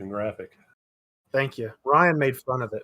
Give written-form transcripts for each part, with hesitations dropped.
looking graphic. Thank you. Ryan made fun of it.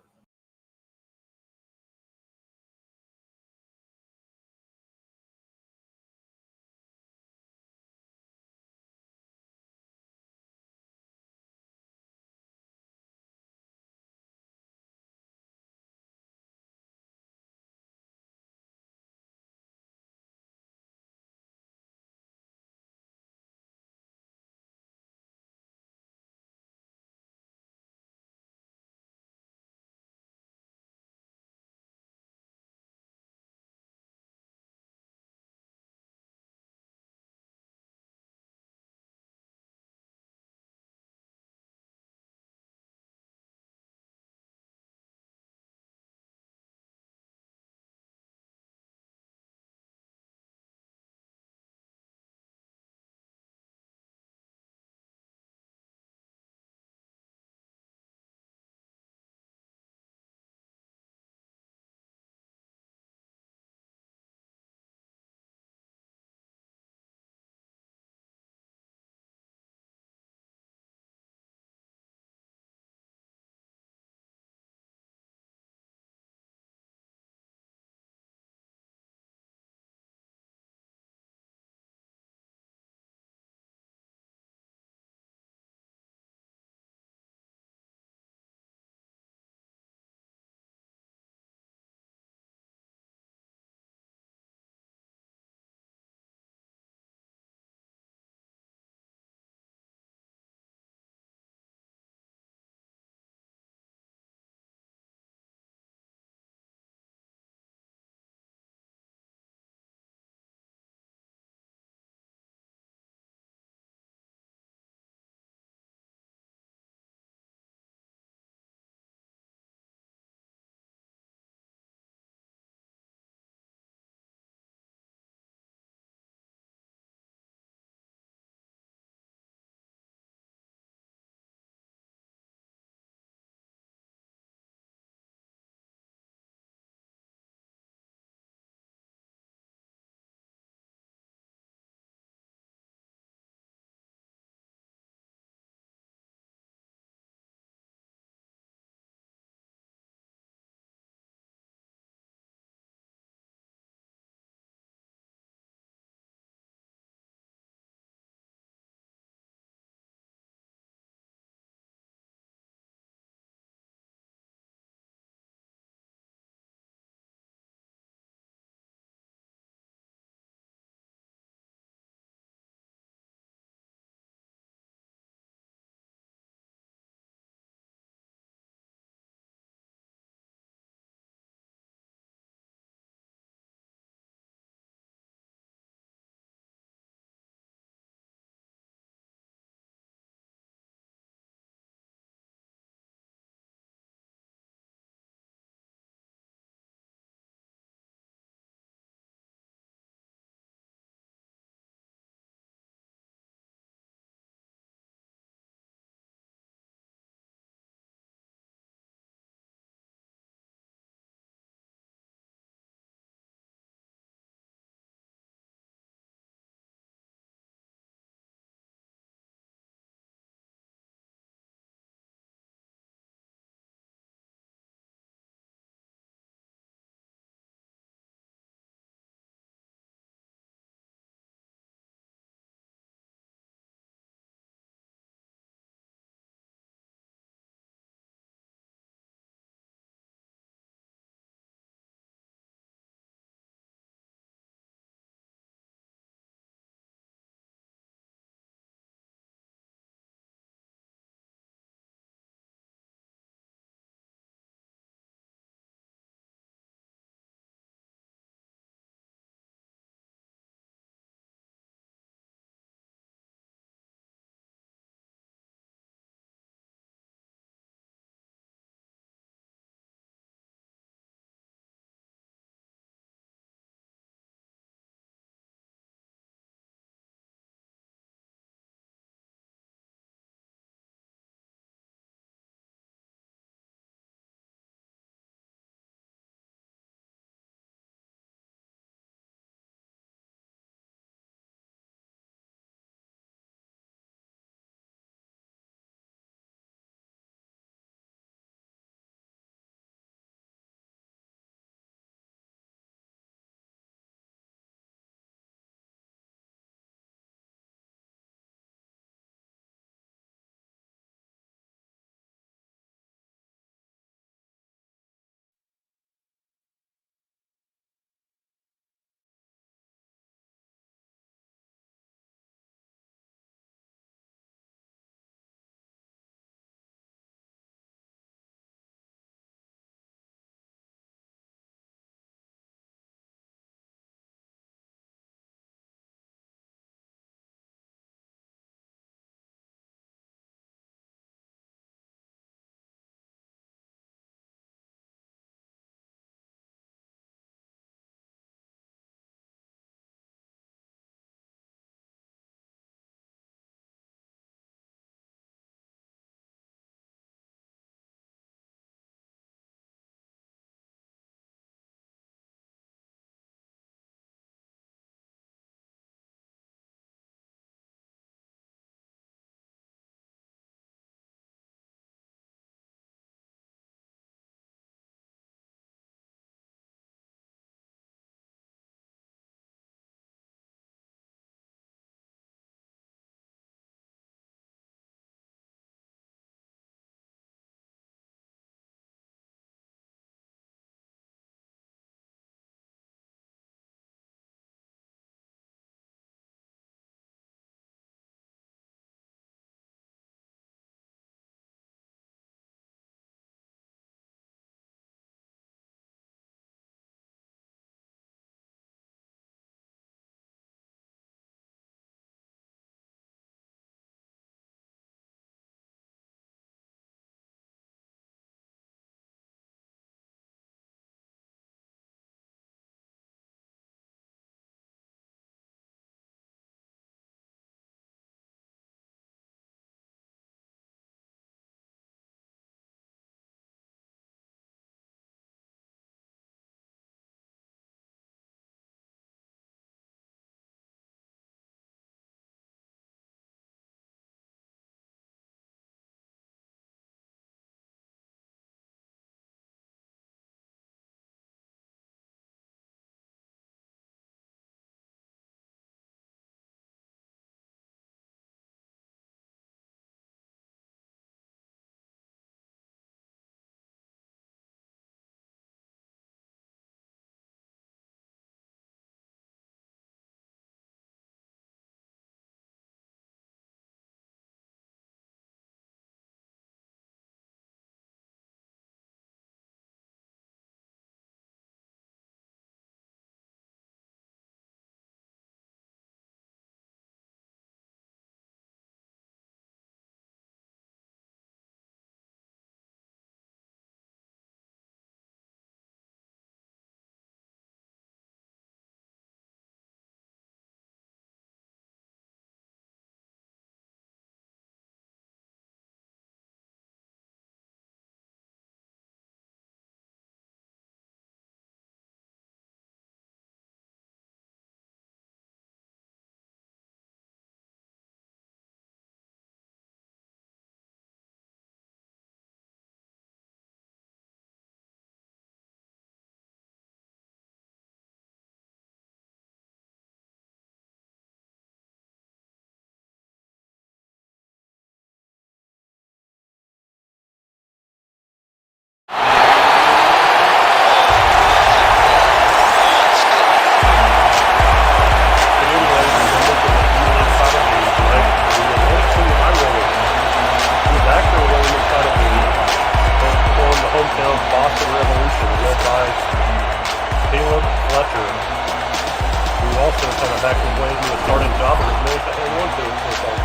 guys. Caleb Fletcher, who also coming back from playing a starting job and has managed to hang on to it so far.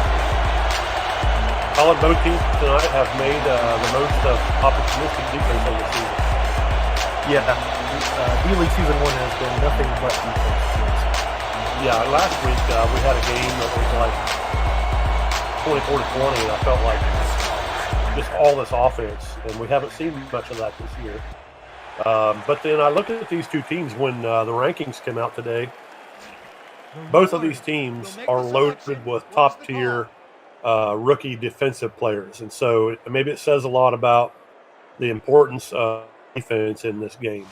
Colin, both teams tonight have made the most of opportunistic defense on the season. Yeah, D-League Season 1 has been nothing but defense. Yeah, last week we had a game that was like 24-20, and I felt like just all this offense, and we haven't seen much of that this year. But then I looked at these two teams when the rankings came out today. Both of these teams are loaded with top-tier rookie defensive players, and so maybe it says a lot about the importance of defense in this game.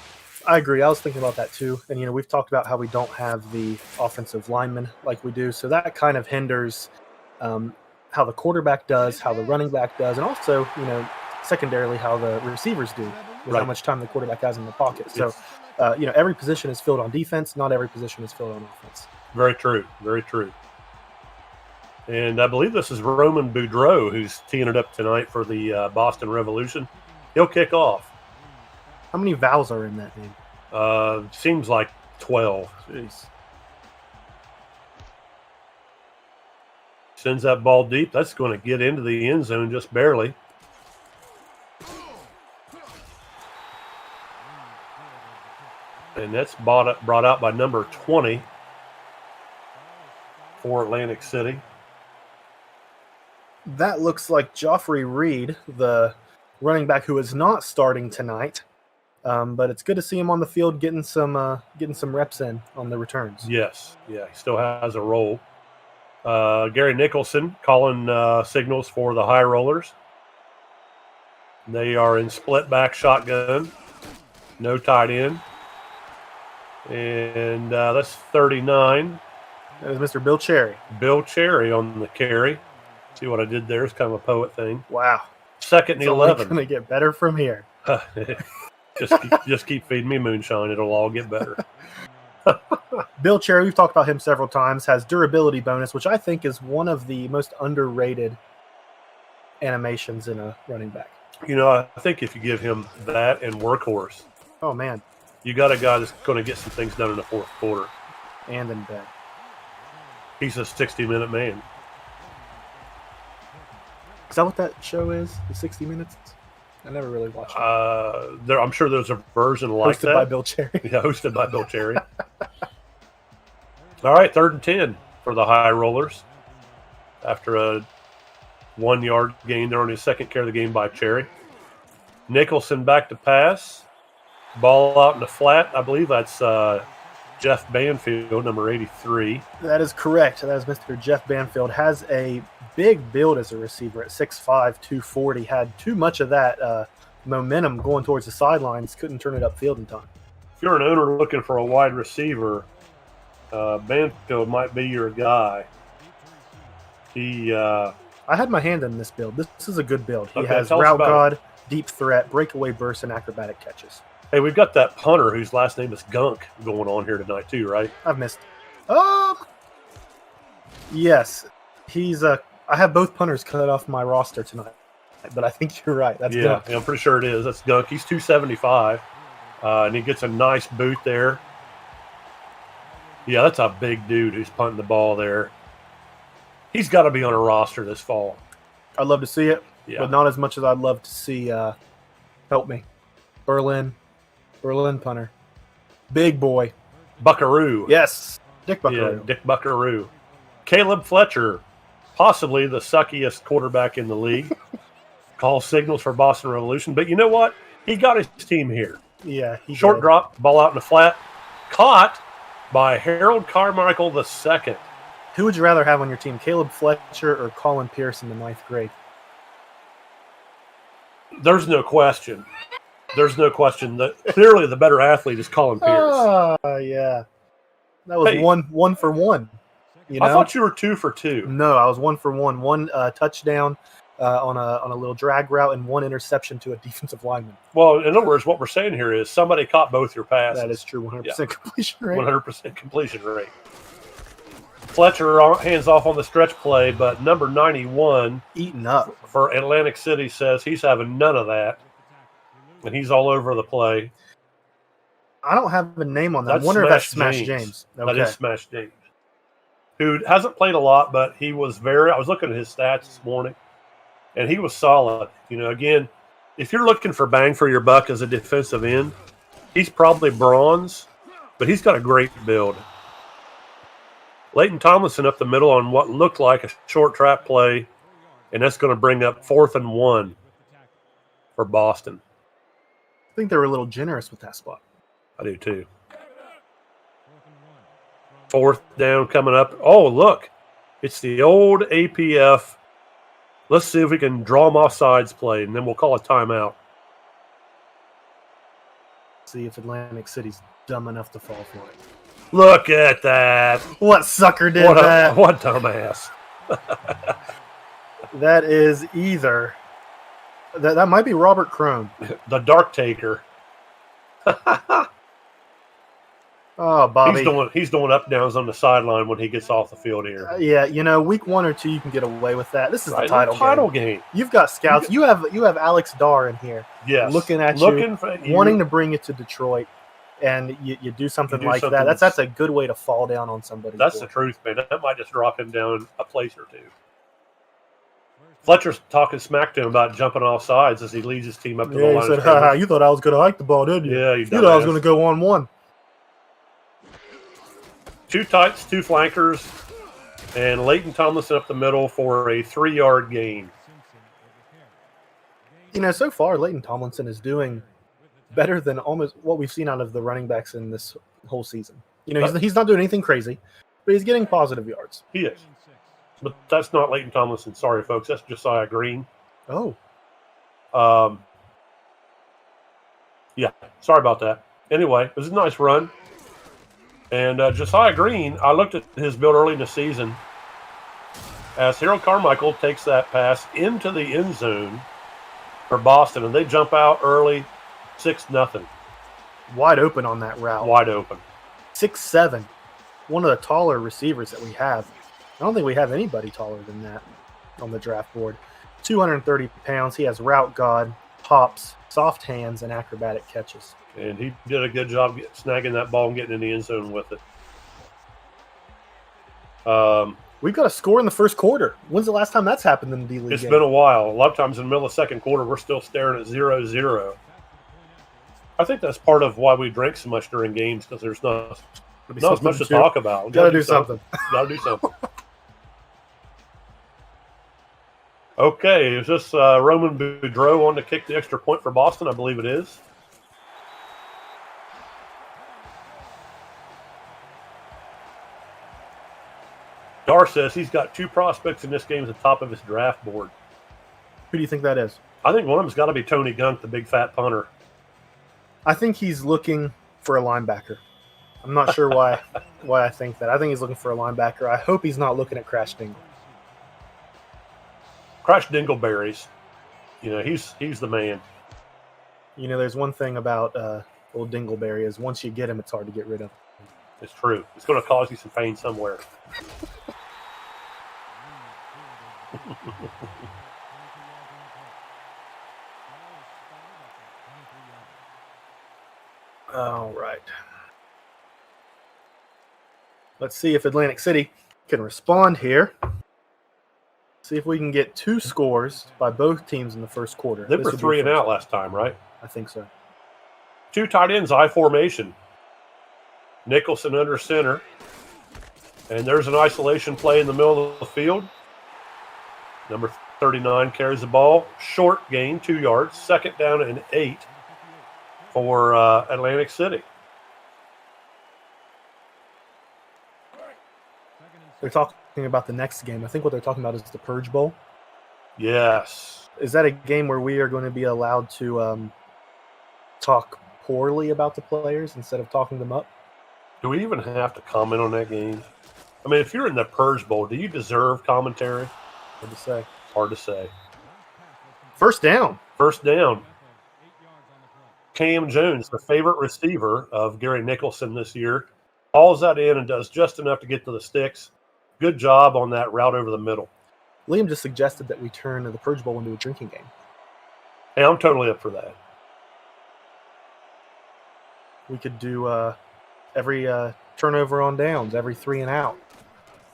I agree. I was thinking about that too. And, we've talked about how we don't have the offensive linemen like we do. So that kind of hinders how the quarterback does, how the running back does, and also, secondarily how the receivers do with how much time the quarterback has in the pocket. So, every position is filled on defense. Not every position is filled on offense. Very true. Very true. And I believe this is Roman Boudreaux who's teeing it up tonight for the Boston Revolution. He'll kick off. How many vowels are in that name? Seems like 12. Jeez. Sends that ball deep. That's going to get into the end zone just barely. And that's brought out by number 20 for Atlantic City. That looks like Joffrey Reed, the running back who is not starting tonight. But it's good to see him on the field getting some reps in on the returns. Yes. Yeah, he still has a role. Gary Nicholson calling signals for the High Rollers. They are in split back shotgun. No tight end. And that's 39. That was Mr. Bill Cherry. Bill Cherry on the carry. See what I did there? It's kind of a poet thing. Wow. Second and 11. It's going to get better from here. Just keep feeding me moonshine. It'll all get better. Bill Cherry, we've talked about him several times, has durability bonus, which I think is one of the most underrated animations in a running back. I think if you give him that and workhorse, oh man, you got a guy that's going to get some things done in the fourth quarter. And in bed. He's a 60-minute man. Is that what that show is? The 60 Minutes? I never really watched it. I'm sure there's a version like that. Hosted by Bill Cherry. Yeah, hosted by Bill Cherry. All right, 3rd and 10 for the High Rollers. After a 1-yard gain, they're on his second carry of the game by Cherry. Nicholson back to pass. Ball out in the flat. I believe that's Jeff Banfield, number 83. That is correct. That is Mr. Jeff Banfield. Has a big build as a receiver at 6'5", 240. Had too much of that momentum going towards the sidelines. Couldn't turn it upfield in time. If you're an owner looking for a wide receiver, Banfield might be your guy. I had my hand in this build. This is a good build. He Okay, has tell us route about god, deep threat, breakaway burst, and acrobatic catches. Hey, we've got that punter whose last name is Gunk going on here tonight too, right? I've missed. Yes. He's I have both punters cut off my roster tonight, but I think you're right. That's Gunk. Yeah, I'm pretty sure it is. That's Gunk. He's 275, and he gets a nice boot there. Yeah, that's a big dude who's punting the ball there. He's got to be on a roster this fall. I'd love to see it, Yeah. but not as much as I'd love to see. Help me, Berlin punter, big boy, Buckaroo. yes, Dick Buckaroo. Yeah, Dick Buckaroo. Caleb Fletcher, possibly the suckiest quarterback in the league. Call signals for Boston Revolution. But you know what? He got his team here. Yeah, he Short did. drop, ball out in the flat. Caught by Harold Carmichael II. Who would you rather have on your team, Caleb Fletcher or Colin Pierce in the 9th grade? There's no question. There's no question that clearly the better athlete is Colin Pierce. Yeah. That was one for one. You know? I thought you were 2 for 2. No, I was 1 for 1. One touchdown on a little drag route and one interception to a defensive lineman. Well, in other words, what we're saying here is somebody caught both your passes. That is true. 100% completion rate. 100% completion rate. Fletcher hands off on the stretch play, but number 91 Eaten up for Atlantic City says he's having none of that, and he's all over the play. I don't have a name on that. I That's wonder if that's Smash Smash James. James. That Okay. is Smash James, who hasn't played a lot, but he was I was looking at his stats this morning, and he was solid. Again, if you're looking for bang for your buck as a defensive end, he's probably bronze, but he's got a great build. Leighton Tomlinson up the middle on what looked like a short trap play, and that's going to bring up 4th and 1 for Boston. I think they were a little generous with that spot. I do too. 4th down coming up. Oh, look. It's the old APF. Let's see if we can draw them off sides play, and then we'll call a timeout. See if Atlantic City's dumb enough to fall for it. Look at that. What sucker did that? What dumbass. That is either... That might be Robert Crone. The Dark Taker. Oh, Bobby. He's doing up downs on the sideline when he gets off the field here. Yeah, week 1 or 2 you can get away with that. This is the title game. You've got scouts. You have Alex Darr in here. Yes. Looking at you, wanting to bring it to Detroit, and you do something like that. That's a good way to fall down on somebody. That's the truth, man. That might just drop him down a place or two. Fletcher's talking smack to him about jumping off sides as he leads his team up to the line. He said, "Ha, you thought I was going to hike the ball, didn't you? Yeah, you thought I was going to go on one." 2 tights, 2 flankers, and Leighton Tomlinson up the middle for a 3-yard gain. So far, Leighton Tomlinson is doing better than almost what we've seen out of the running backs in this whole season. He's not doing anything crazy, but he's getting positive yards. He is. But that's not Leighton Tomlinson. Sorry, folks. That's Josiah Green. Oh. Yeah, sorry about that. Anyway, it was a nice run. And Josiah Green, I looked at his build early in the season as Harold Carmichael takes that pass into the end zone for Boston, and they jump out early, 6-0. Wide open on that route. Wide open. 6'7". One of the taller receivers that we have. I don't think we have anybody taller than that on the draft board. 230 pounds. He has route god, hops, soft hands, and acrobatic catches. And he did a good job snagging that ball and getting in the end zone with it. We've got a score in the first quarter. When's the last time that's happened in the D-League It's game? been a while. A lot of times in the middle of the second quarter, we're still staring at 0-0. I think that's part of why we drink so much during games, because there's not as much to talk about. Got to do something. Got to do something. Okay, is this Roman Boudreaux on to kick the extra point for Boston? I believe it is. Dar says he's got 2 prospects in this game at the top of his draft board. Who do you think that is? I think one of them's got to be Tony Gunk, the big fat punter. I think he's looking for a linebacker. I'm not sure why I think that. I think he's looking for a linebacker. I hope he's not looking at Crash Dingle. Crash Dingleberries. He's the man. There's one thing about old Dingleberry is once you get him, it's hard to get rid of. It's true. It's going to cause you some pain somewhere. All right. Let's see if Atlantic City can respond here. See if we can get 2 scores by both teams in the first quarter. They were 3 and out last time, right? I think so. 2 tight ends, I formation. Nicholson under center. And there's an isolation play in the middle of the field. Number 39 carries the ball. Short gain, 2 yards. 2nd down and 8 for Atlantic City. They're talking about the next game. I think what they're talking about is the Purge Bowl. Yes. Is that a game where we are going to be allowed to talk poorly about the players instead of talking them up? Do we even have to comment on that game? I mean, if you're in the Purge Bowl, do you deserve commentary? Hard to say. Hard to say. First down. First down. Cam Jones, the favorite receiver of Gary Nicholson this year, hauls that in and does just enough to get to the sticks. Good job on that route over the middle. Liam just suggested that we turn the Purge Bowl into a drinking game. Hey, I'm totally up for that. We could do every turnover on downs, every 3 and out.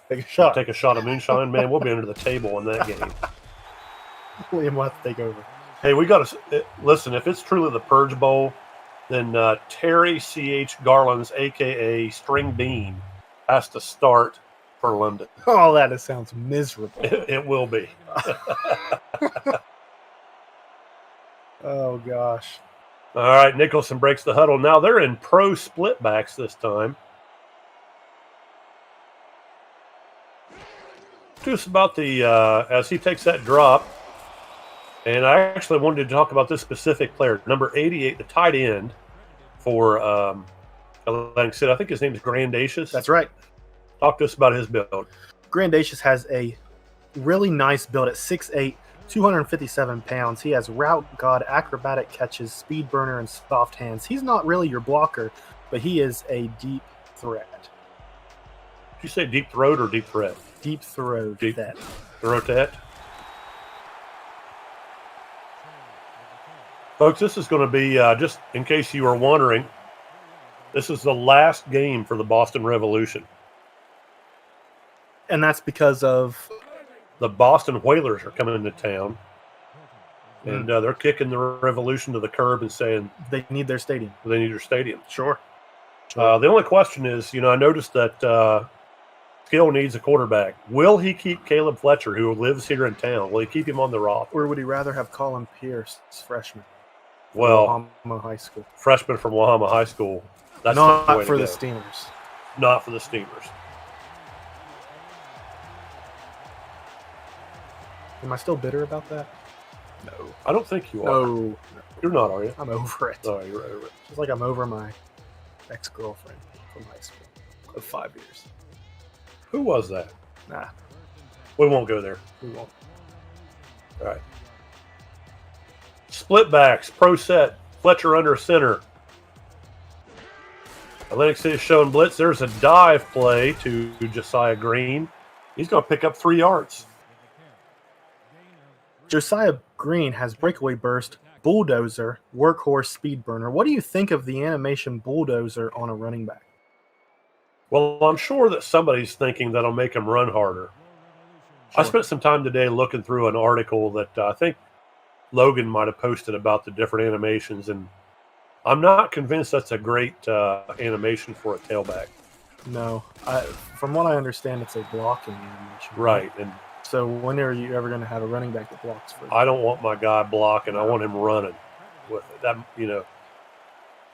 Take a shot. Take a shot of moonshine, man. We'll be under the table in that game. William will have to take over. Hey, we got to listen. If it's truly the Purge Bowl, then Terry C.H. Garland's, a.k.a. String Bean, has to start for London. Oh, that sounds miserable. It will be. Oh, gosh. All right, Nicholson breaks the huddle. Now they're in pro split backs this time. Just about the as he takes that drop, and I actually wanted to talk about this specific player, number 88, the tight end for Atlantic City. I think his name is Grandacious. That's right. Talk to us about his build. Grandacious has a really nice build at 6'8", 257 pounds. He has route god, acrobatic catches, speed burner, and soft hands. He's not really your blocker, but he is a deep threat. Did you say deep throat or deep threat? Deep throat. Deep that. Throat. Folks, this is going to be, just in case you were wondering, this is the last game for the Boston Revolution. And that's because of... The Boston Whalers are coming into town, and they're kicking the Revolution to the curb and saying... They need their stadium. They need their stadium. Sure. The only question is, I noticed that Skill needs a quarterback. Will he keep Caleb Fletcher, who lives here in town? Will he keep him on the roster? Or would he rather have Colin Pierce, freshman? Well, Wahama High School. Freshman from Wahama High School. That's not the way for to the go. Steamers. Not for the Steamers. Am I still bitter about that? No. I don't think you are. No. You're not, are you? I'm over it. No, you're over it. Just like I'm over my ex-girlfriend from high school of 5 years. Who was that? Nah, We won't go there. we won't. All right. Split backs, pro set, Fletcher under center. Atlantic City showing blitz. There's a dive play to Josiah Green. He's going to pick up 3 yards. Josiah Green has breakaway burst, bulldozer, workhorse, speed burner. What do you think of the animation bulldozer on a running back? Well, I'm sure that somebody's thinking that'll make him run harder. I spent some time today looking through an article that I think Logan might have posted about the different animations, and I'm not convinced that's a great animation for a tailback. No. From what I understand, it's a blocking animation. Right, and So when are you ever going to have a running back that blocks for you? I don't want my guy blocking. I want him running with it. That,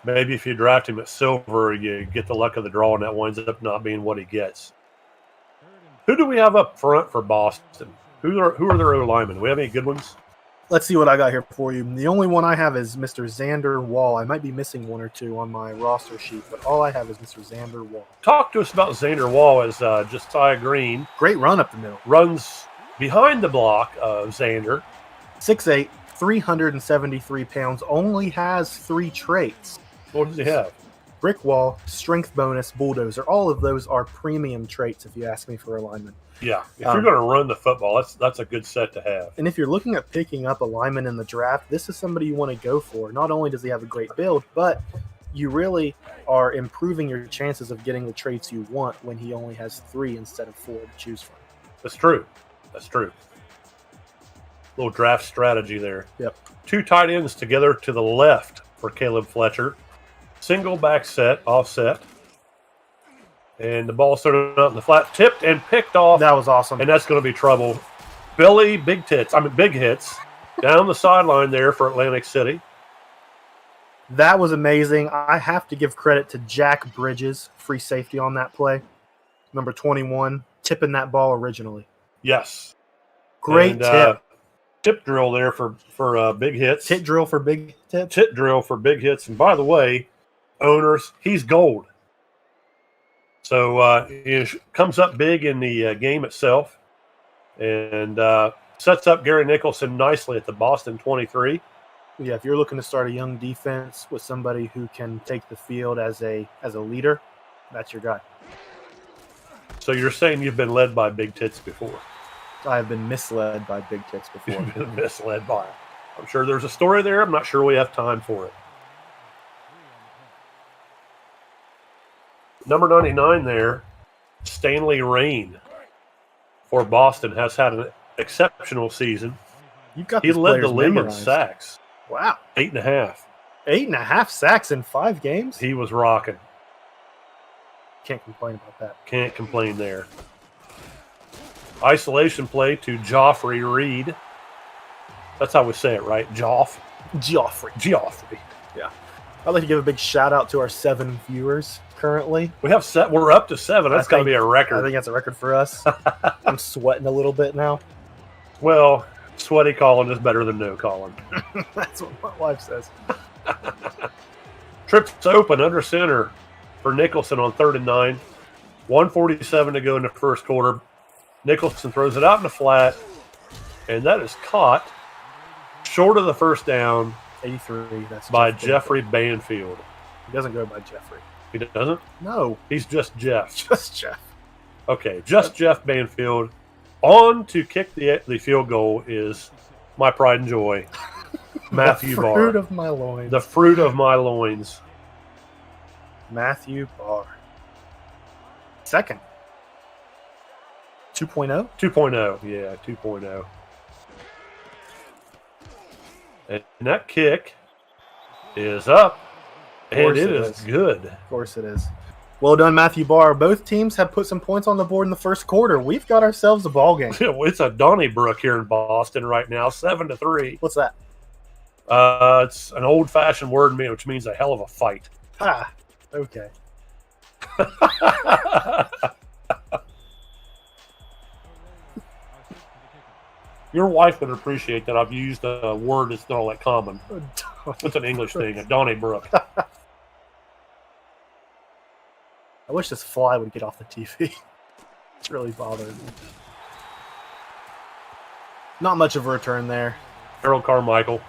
maybe if you draft him at silver, you get the luck of the draw, and that winds up not being what he gets. Who do we have up front for Boston? Who are their O linemen? Do we have any good ones? Let's see what I got here for you. The only one I have is Mr. Xander Wall. I might be missing 1 or 2 on my roster sheet, but all I have is Mr. Xander Wall. Talk to us about Xander Wall as Josiah Green Great run up the middle. runs behind the block of Xander. 6'8", 373 pounds, only has 3 traits. What does he have? Brick wall, strength bonus, bulldozer. All of those are premium traits if you ask me for a lineman. Yeah, if you're going to run the football, that's a good set to have. And if you're looking at picking up a lineman in the draft, this is somebody you want to go for. Not only does he have a great build, but you really are improving your chances of getting the traits you want when he only has 3 instead of 4 to choose from. That's true. Little draft strategy there. Yep. 2 tight ends together to the left for Caleb Fletcher. Single back set, offset. And the ball started out in the flat, tipped and picked off. That was awesome. And that's going to be trouble. Big hits down the sideline there for Atlantic City. That was amazing. I have to give credit to Jack Bridges, free safety on that play. Number 21, tipping that ball originally. Yes. Great tip. Tip drill there for big hits. Tit drill for big tips. Tit drill for big hits. And by the way, owners, he's gold. So he comes up big in the game itself and sets up Gary Nicholson nicely at the Boston 23. Yeah, if you're looking to start a young defense with somebody who can take the field as a leader, that's your guy. So you're saying you've been led by big tits before? I have been misled by big tits before. You've been misled by it. I'm sure there's a story there. I'm not sure we have time for it. Number 99 there, Stanley Rain for Boston, has had an exceptional season. You've got He these led the players league in memorized. sacks, Wow. 8.5. 8.5 sacks in 5 games? He was rocking. Can't complain about that. Can't complain there. Isolation play to Joffrey Reed. That's how we say it, right? Joffrey. Yeah. I'd like to give a big shout out to our 7 viewers currently. We're up to 7. That's got to be a record. I think that's a record for us. I'm sweating a little bit now. Well, sweaty calling is better than no calling. That's what my wife says. Trips open under center for Nicholson on 3rd and 9. 1:47 to go in the first quarter. Nicholson throws it out in the flat, and that is caught short of the first down 83. That's by Jeff Jeffrey Banfield. He doesn't go by Jeffrey. He doesn't? No, He's just Jeff. just Jeff. Okay, just Jeff Banfield. On to kick the field goal is my pride and joy, Matthew Barr. The fruit of my loins. The fruit of my loins. Matthew Barr. Second. 2.0? 2.0. Yeah, 2.0. And that kick is up, and it is good. Of course it is. Well done, Matthew Barr. Both teams have put some points on the board in the first quarter. We've got ourselves a ball game. It's a Donnybrook here in Boston right now, 7-3. What's that? It's an old-fashioned word, which means a hell of a fight. Ah, okay. Your wife would appreciate that I've used a word that's not all that common. It's an English thing, a Donnybrook. I wish this fly would get off the TV. It's really bothering me. Not much of a return there. Harold Carmichael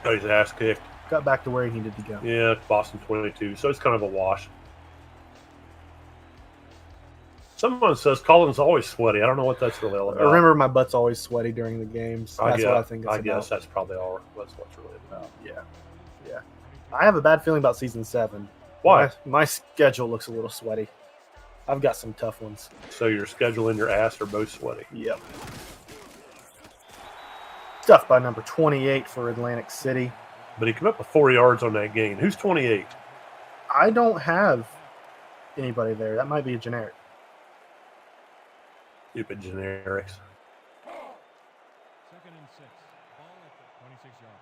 got his ass kicked. Got back to where he needed to go. Yeah, it's Boston 22, so it's kind of a wash. Someone says Colin's always sweaty. I don't know what that's really all about. Remember, my butt's always sweaty during the games. That's what I think it's about. I guess that's probably all. That's what's really about. Yeah. I have a bad feeling about Season 7. Why? My schedule looks a little sweaty. I've got some tough ones. So your schedule and your ass are both sweaty. Yep. Stuff by number 28 for Atlantic City. But he came up with 4 yards on that gain. Who's 28? I don't have anybody there. That might be a generic. Stupid generics. 2nd and 6. Ball at the 26-yard.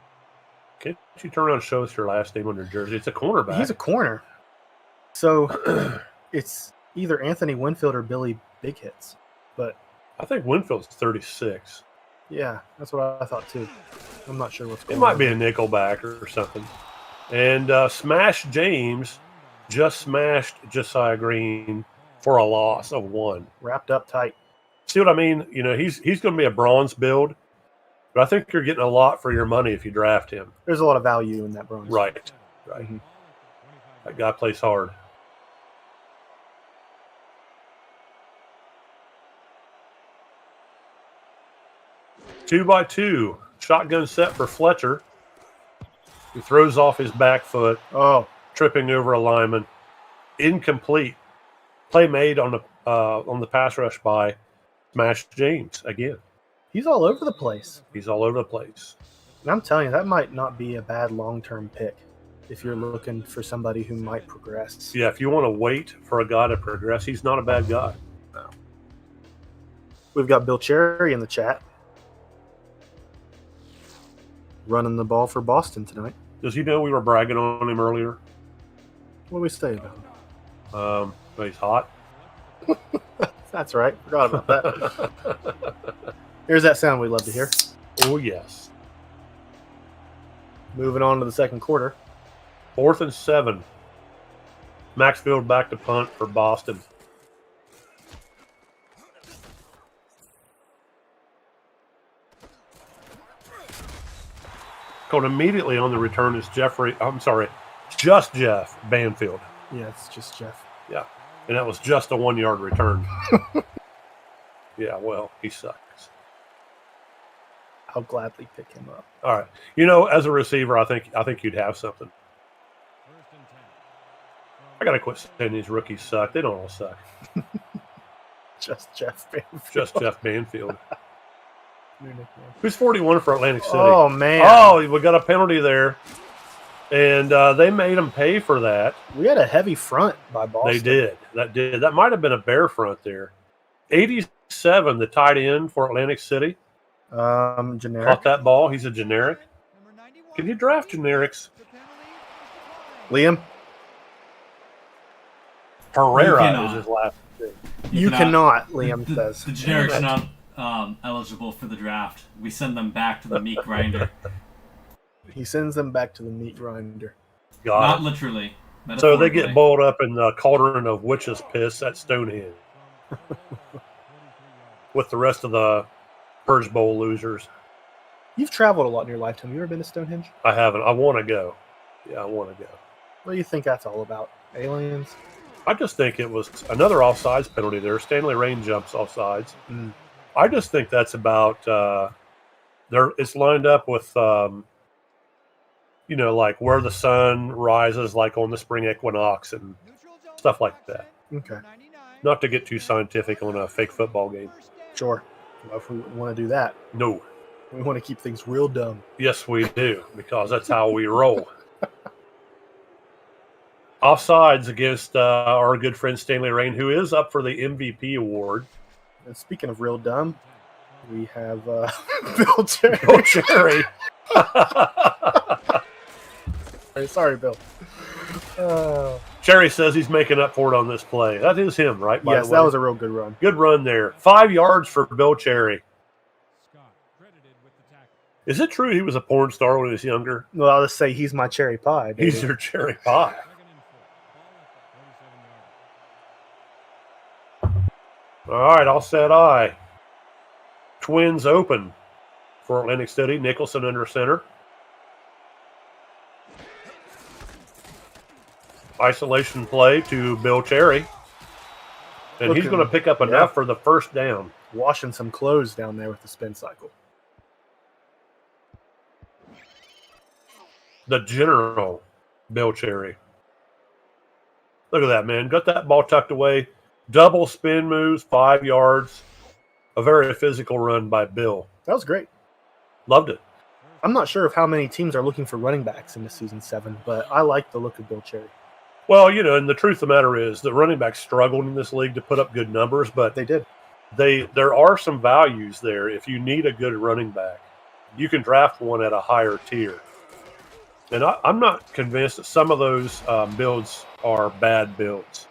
Can't you turn around and show us your last name on your jersey? It's a cornerback. He's a corner. So it's either Anthony Winfield or Billy Big Hits. But I think Winfield's 36. yeah, that's what I thought too. I'm not sure what's going It on. might be a nickelback or something. And Smash James just smashed Josiah Green for a loss of 1. Wrapped up tight. See what I mean? You know, he's going to be a bronze build, but I think you're getting a lot for your money if you draft him. There's a lot of value in that bronze. Right. Mhm. That guy plays hard. Two by two. Shotgun set for Fletcher. He throws off his back foot, Oh, tripping over a lineman. Incomplete. Play made on the pass rush by Smash James again. he's all over the place. He's all over the place. And I'm telling you, that might not be a bad long-term pick if you're looking for somebody who might progress. Yeah, if you want to wait for a guy to progress, he's not a bad guy. We've got Bill Cherry in the chat. Running the ball for Boston tonight. Does he know we were bragging on him earlier? What do we say about him? He's hot. That's right. Forgot about that. Here's that sound we love to hear. Oh, yes. Moving on to the second quarter. 4th and 7. Maxfield back to punt for Boston. Going immediately on the return is just Jeff Banfield. Yeah, it's just Jeff. Yeah. And that was just a 1-yard return. Yeah, well, he sucks. I'll gladly pick him up. All right. You know, as a receiver, I think you'd have something. 1st and 10. I got to quit saying these rookies suck. They don't all suck. Just Jeff Banfield. Just Jeff Banfield. New nickname. Who's 41 for Atlantic City? Oh, man. Oh, we got a penalty there. And they made him pay for that. We had a heavy front by Boston. They did. That might have been a bear front there. 87, the tight end for Atlantic City. Generic. Caught that ball. He's a generic. Can you draft generics? Liam? Herrera is his last name. You cannot, Liam says. The generics are not eligible for the draft. We send them back to the meat grinder. He sends them back to the meat grinder. Not literally. So they get boiled up in the cauldron of witch's piss at Stonehenge with the rest of the Purge Bowl losers. You've traveled a lot in your lifetime. You ever been to Stonehenge? I haven't. I want to go. Yeah, I want to go. What do you think that's all about? Aliens? I just think it was another offsides penalty there. Stanley Rain jumps offsides. Mm. I just think that's about it's lined up with like where the sun rises, like on the spring equinox and stuff like that. Okay. Not to get too scientific on a fake football game. Sure. Well, if we want to do that, No. we want to keep things real dumb. Yes, we do, because that's how we roll. Offsides against our good friend Stanley Rain, who is up for the MVP award. And speaking of real dumb, we have Bill Cherry. Oh, Cherry. Sorry, Bill. Cherry says he's making up for it on this play. That is him, right? By Yes, the way. that was a real good run. Good run there. 5 yards for Bill Cherry. Is it true he was a porn star when he was younger? Well, I'll just say he's my cherry pie. Baby. He's your cherry pie. All right, all set eye. Twins open for Atlantic City. Nicholson under center. Isolation play to Bill Cherry. And he's going to pick up enough for the first down. Washing some clothes down there with the spin cycle. The general, Bill Cherry. Look at that, man. Got that ball tucked away. Double spin moves, 5 yards. A very physical run by Bill. That was great. Loved it. I'm not sure of how many teams are looking for running backs in this season 7, but I like the look of Bill Cherry. Well, and the truth of the matter is the running backs struggled in this league to put up good numbers, but They did. there are some values there. If you need a good running back, you can draft one at a higher tier. And I'm not convinced that some of those builds are bad builds.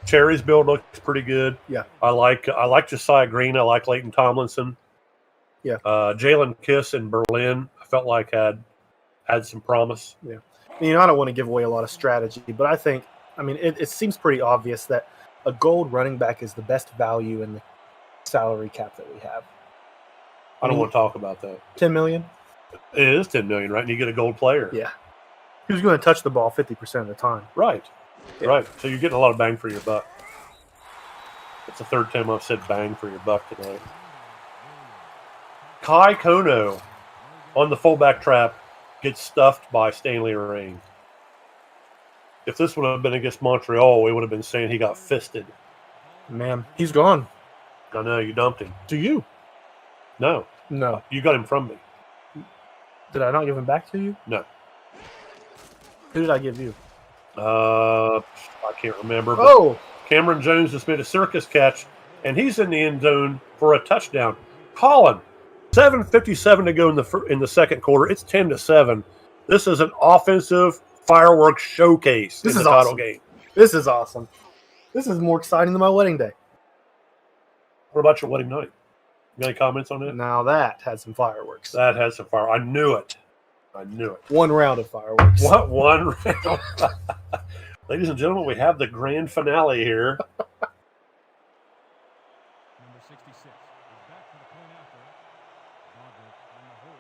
Cherry's build looks pretty good. Yeah. I like Josiah Green. I like Leighton Tomlinson. Yeah. Jalen Kiss in Berlin, I felt like had some promise. Yeah. I don't want to give away a lot of strategy, but it seems pretty obvious that a gold running back is the best value in the salary cap that we have. I don't want to talk about that. $10 million? It is $10 million, right? And you get a gold player. Yeah. Who's going to touch the ball 50% of the time? Right. Yeah. Right. So you're getting a lot of bang for your buck. It's the third time I've said bang for your buck tonight. Kai Kono on the fullback trap gets stuffed by Stanley Rain. If this would have been against Montreal, we would have been saying he got fisted. Man, he's gone. I know, you dumped him. To you? No, No. you got him from me. Did I not give him back to you? No. Who did I give you? I can't remember. But Oh! Cameron Jones just made a circus catch, and he's in the end zone for a touchdown. Colin, 7:57 to go in the second quarter. It's 10-7. This is an offensive fireworks showcase in the title game. This is awesome. This is more exciting than my wedding day. What about your wedding night? You got any comments on that? Now that had some fireworks. That has some fire. I knew it. One round of fireworks. What one round? Ladies and gentlemen, we have the grand finale here. Number 66 is back for the point after. Boudreaux on the hold.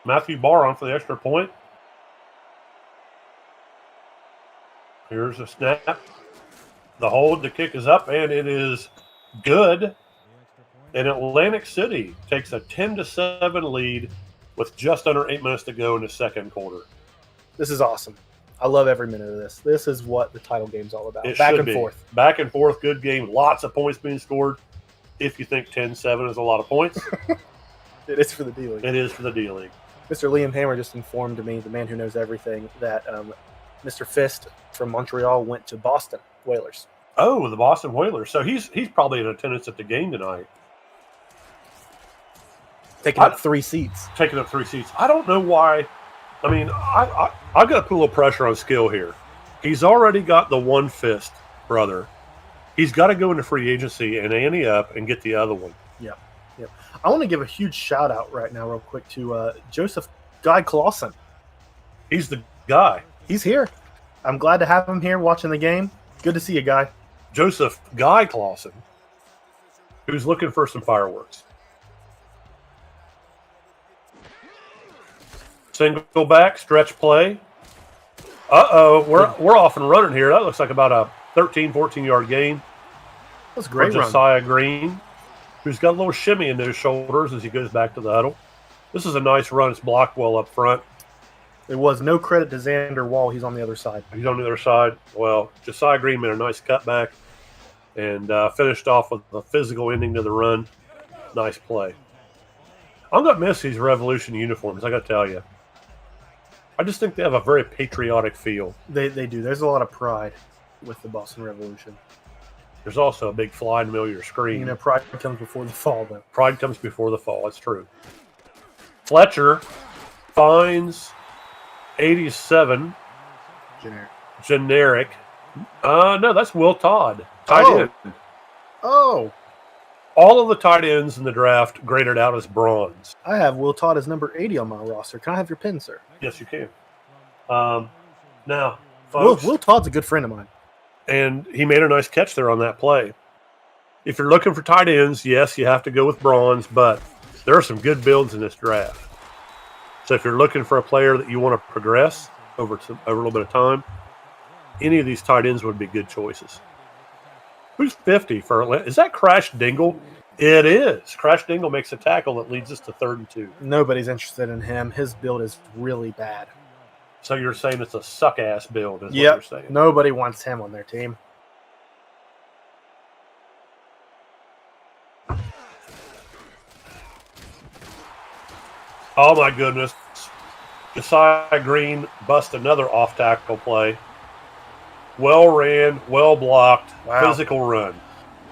Matthew Barr on for the extra point. Here's a snap. The hold, the kick is up, and it is good. The extra point. And Atlantic City takes a 10-7 lead with just under 8 minutes to go in the second quarter. This is awesome. I love every minute of this. This is what the title game's all about. It Back should and be. forth. Back and forth, good game. Lots of points being scored. If you think 10-7 is a lot of points, It is for the D-League. it is for the D-League. Mr. Liam Hammer just informed me, the man who knows everything, that Mr. Fist from Montreal went to Boston Whalers. Oh, the Boston Whalers. So he's probably in attendance at the game tonight. Taking up 3 seats. Taking up 3 seats. I don't know why. I mean, I've got to put a little pressure on Skill here. He's already got the one Fist brother. He's got to go into free agency and ante up and get the other one. Yep. I want to give a huge shout out right now, real quick, to Joseph Guy Clausen. He's the guy. He's here. I'm glad to have him here watching the game. Good to see you, Guy. Joseph Guy Clausen, who's looking for some fireworks. Single back, stretch play. We're off and running here. That looks like about a 13, 14-yard gain. That was a great run. Josiah Green, who's got a little shimmy into his shoulders as he goes back to the huddle. This is a nice run. It's blocked well up front. There was no credit to Xander Wall. He's on the other side. He's on the other side. Well, Josiah Green made a nice cutback and finished off with a physical ending to the run. Nice play. I'm going to miss these Revolution uniforms, I got to tell you. I just think they have a very patriotic feel. They do. There's a lot of pride with the Boston Revolution. There's also a big fly in the middle of your screen. You know, pride comes before the fall, though. Pride comes before the fall. That's true. Fletcher finds 87. Generic. No, that's Will Todd. Tight end. Oh. All of the tight ends in the draft graded out as bronze. I have Will Todd as number 80 on my roster. Can I have your pin, sir? Yes, you can. Now, folks, Will Todd's a good friend of mine. and he made a nice catch there on that play. If you're looking for tight ends, yes, you have to go with bronze, but there are some good builds in this draft. So if you're looking for a player that you want to progress over a little bit of time, any of these tight ends would be good choices. Who's 50 for Atlanta? Is that Crash Dingle? It is. Crash Dingle makes a tackle that leads us to 3rd and 2. Nobody's interested in him. His build is really bad. So you're saying it's a suck-ass build is what you're saying. Nobody wants him on their team. Oh, my goodness. Josiah Green bust another off-tackle play. Well ran, well blocked, physical run.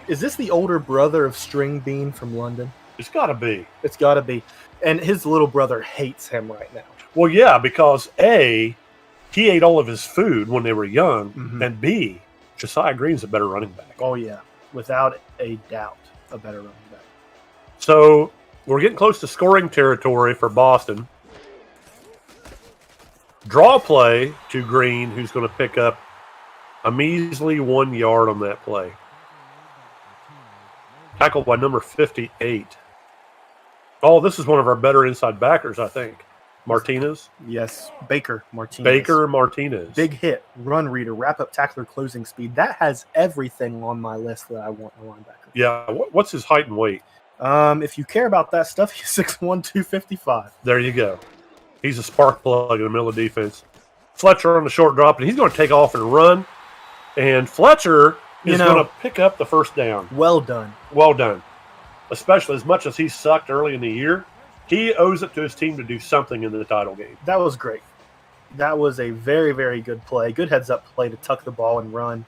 Is this the older brother of String Bean from London? It's got to be. It's got to be. And his little brother hates him right now. Well, yeah, because A, he ate all of his food when they were young, and B, Josiah Green's a better running back. Oh, yeah. Without a doubt, a better running back. So we're getting close to scoring territory for Boston. Draw play to Green, who's going to pick up a measly 1 yard on that play. Tackled by number 58. Oh, this is one of our better inside backers, I think. Martinez? Yes, Baker Martinez. Baker Martinez. Big hit, run reader, wrap-up tackler, closing speed. That has everything on my list that I want in a linebacker. Yeah, what's his height and weight? If you care about that stuff, he's 6'1", 255. There you go. He's a spark plug in the middle of defense. Fletcher on the short drop, and he's going to take off and run. And Fletcher is going to pick up the first down. Well done. Well done. Especially as much as he sucked early in the year, he owes it to his team to do something in the title game. That was great. That was a very, very good play. Good heads-up play to tuck the ball and run.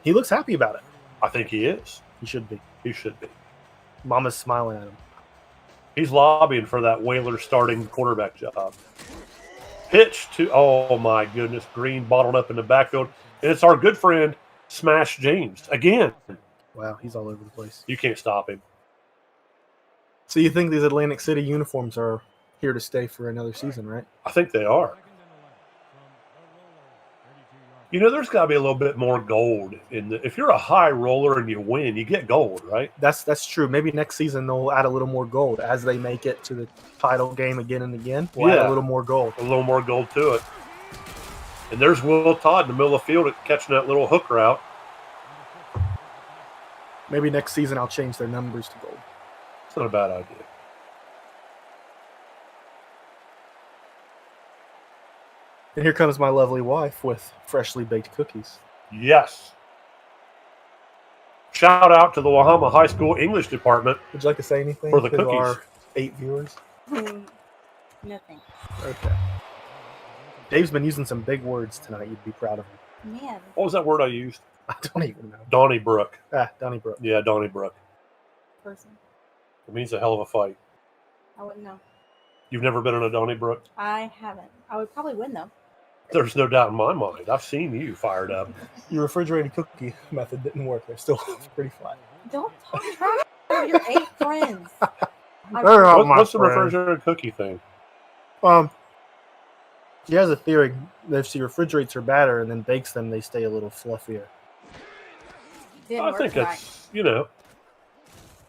He looks happy about it. I think he is. He should be. He should be. Mama's smiling at him. He's lobbying for that Whalers starting quarterback job. Pitch to, oh my goodness, Green bottled up in the backfield. And it's our good friend, Smash James. Again. Wow, he's all over the place. You can't stop him. So you think these Atlantic City uniforms are here to stay for another season, right? I think they are. You know, there's got to be a little bit more gold if you're a high roller and you win, you get gold, right? That's true. Maybe next season they'll add a little more gold as they make it to the title game again and again. We'll add a little more gold. A little more gold to it. And there's Will Todd in the middle of the field catching that little hook route. Maybe next season I'll change their numbers to gold. It's not a bad idea. And here comes my lovely wife with freshly baked cookies. Yes. Shout out to the Wahama High School English department. Would you like to say anything For the to cookies. our 8 viewers? Nothing. Okay. Dave's been using some big words tonight. You'd be proud of him. Man, What was that word I used? I don't even know. Donnybrook. Donnybrook. Yeah, Donnybrook. person. It means a hell of a fight. I wouldn't know. You've never been in a Donnybrook? I haven't. I would probably win though. There's no doubt in my mind. I've seen you fired up. Your refrigerated cookie method didn't work. They're still pretty flat. Don't talk trash about your 8 friends. They're not my What's the friend. refrigerated cookie thing? She has a theory that if she refrigerates her batter and then bakes them, they stay a little fluffier. Didn't I work think tonight. it's, you know,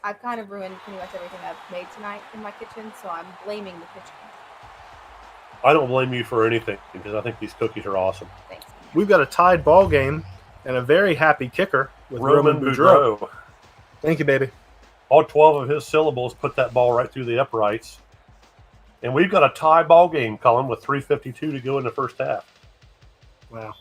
I've kind of ruined pretty much everything I've made tonight in my kitchen, so I'm blaming the kitchen. I don't blame you for anything because I think these cookies are awesome. Thanks. We've got a tied ball game and a very happy kicker with Roman Boudreaux. Boudreaux. Thank you, baby. All 12 of his syllables put that ball right through the uprights. And we've got a tie ball game, Colin, with 3:52 to go in the first half. Wow.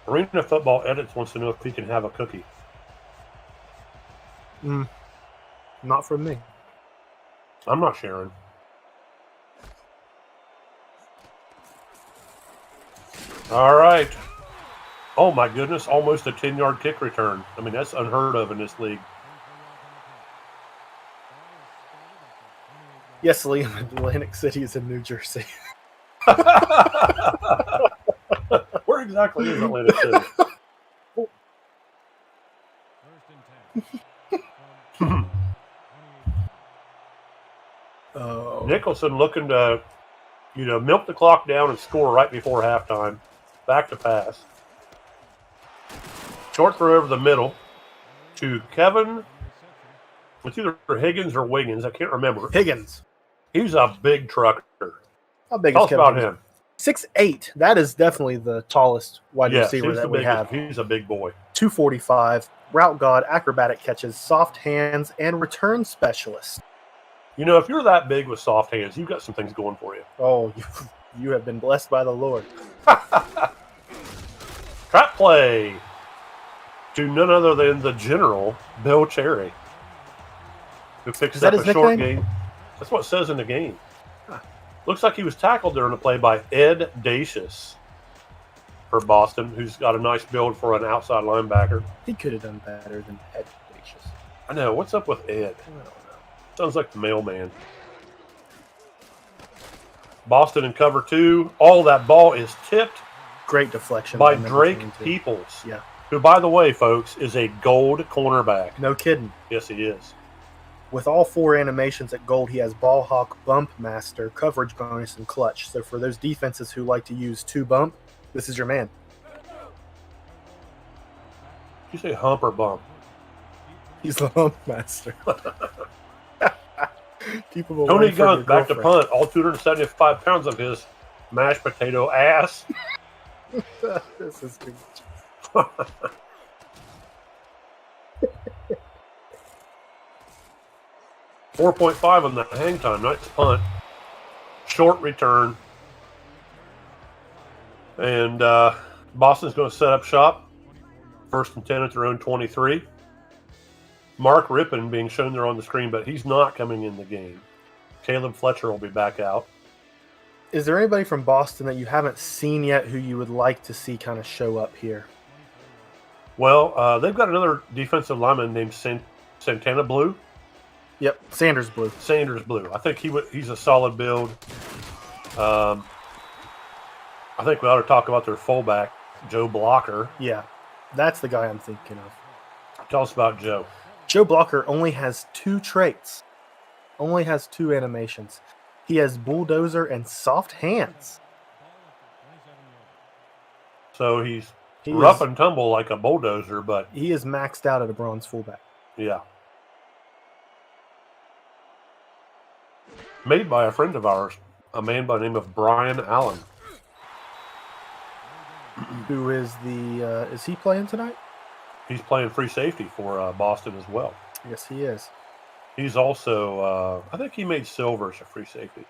Arena Football Edits wants to know if he can have a cookie. Not from me. I'm not sharing. All right. Oh, my goodness. Almost a 10-yard kick return. I mean, that's unheard of in this league. Yes, Liam, Atlantic City is in New Jersey. Where exactly is Atlantic City? First and 10. Oh. Nicholson looking to, milk the clock down and score right before halftime. Back to pass. Short throw over the middle to Kevin. It's either Higgins or Wiggins. I can't remember. Higgins. He's a big trucker. How big Tell is us Kevin about Higgins? him. 6'8". That is definitely the tallest wide Yes, receiver he's that we have. He's a big boy. 245, route god, acrobatic catches, soft hands, and return specialist. If you're that big with soft hands, you've got some things going for you. Oh, you have been blessed by the Lord. Trap play to none other than the general, Bill Cherry, who picks Is that up a his short nickname? game. That's what it says in the game. Looks like he was tackled during the play by Ed Dacius for Boston, who's got a nice build for an outside linebacker. He could have done better than Ed Dacius. I know. What's up with Ed? I don't know. Sounds like the mailman. Boston in cover 2. All that ball is tipped Great deflection by number Drake 22. Peoples. Yeah. Who, by the way, folks, is a gold cornerback. No kidding. Yes, he is. With all 4 animations at gold, he has ball hawk, bump master, coverage bonus, and clutch. So for those defenses who like to use 2 bump, this is your man. Did you say hump or bump? He's the bump master. Keep him away Tony from your Gunk back to girlfriend. punt. All 275 pounds of his mashed potato ass. This is good. 4.5 on the hang time. Nice punt. Short return. And Boston's going to set up shop. 1st and 10 at their own 23. Mark Rippon being shown there on the screen, but he's not coming in the game. Caleb Fletcher will be back out. Is there anybody from Boston that you haven't seen yet who you would like to see kind of show up here? Well, they've got another defensive lineman named Santana Blue. Yep, Sanders Blue. Sanders Blue. I think he's a solid build. I think we ought to talk about their fullback, Joe Blocker. Yeah, that's the guy I'm thinking of. Tell us about Joe. Joe Blocker only has 2 traits. Only has 2 animations. He has bulldozer and soft hands. So he's He rough is, and tumble like a bulldozer, but he is maxed out at a bronze fullback. yeah. Made by a friend of ours, a man by the name of Brian Allen. Who is the? Is he playing tonight? He's playing free safety for Boston as well. Yes, he is. He's also, I think he made silver as a free safety.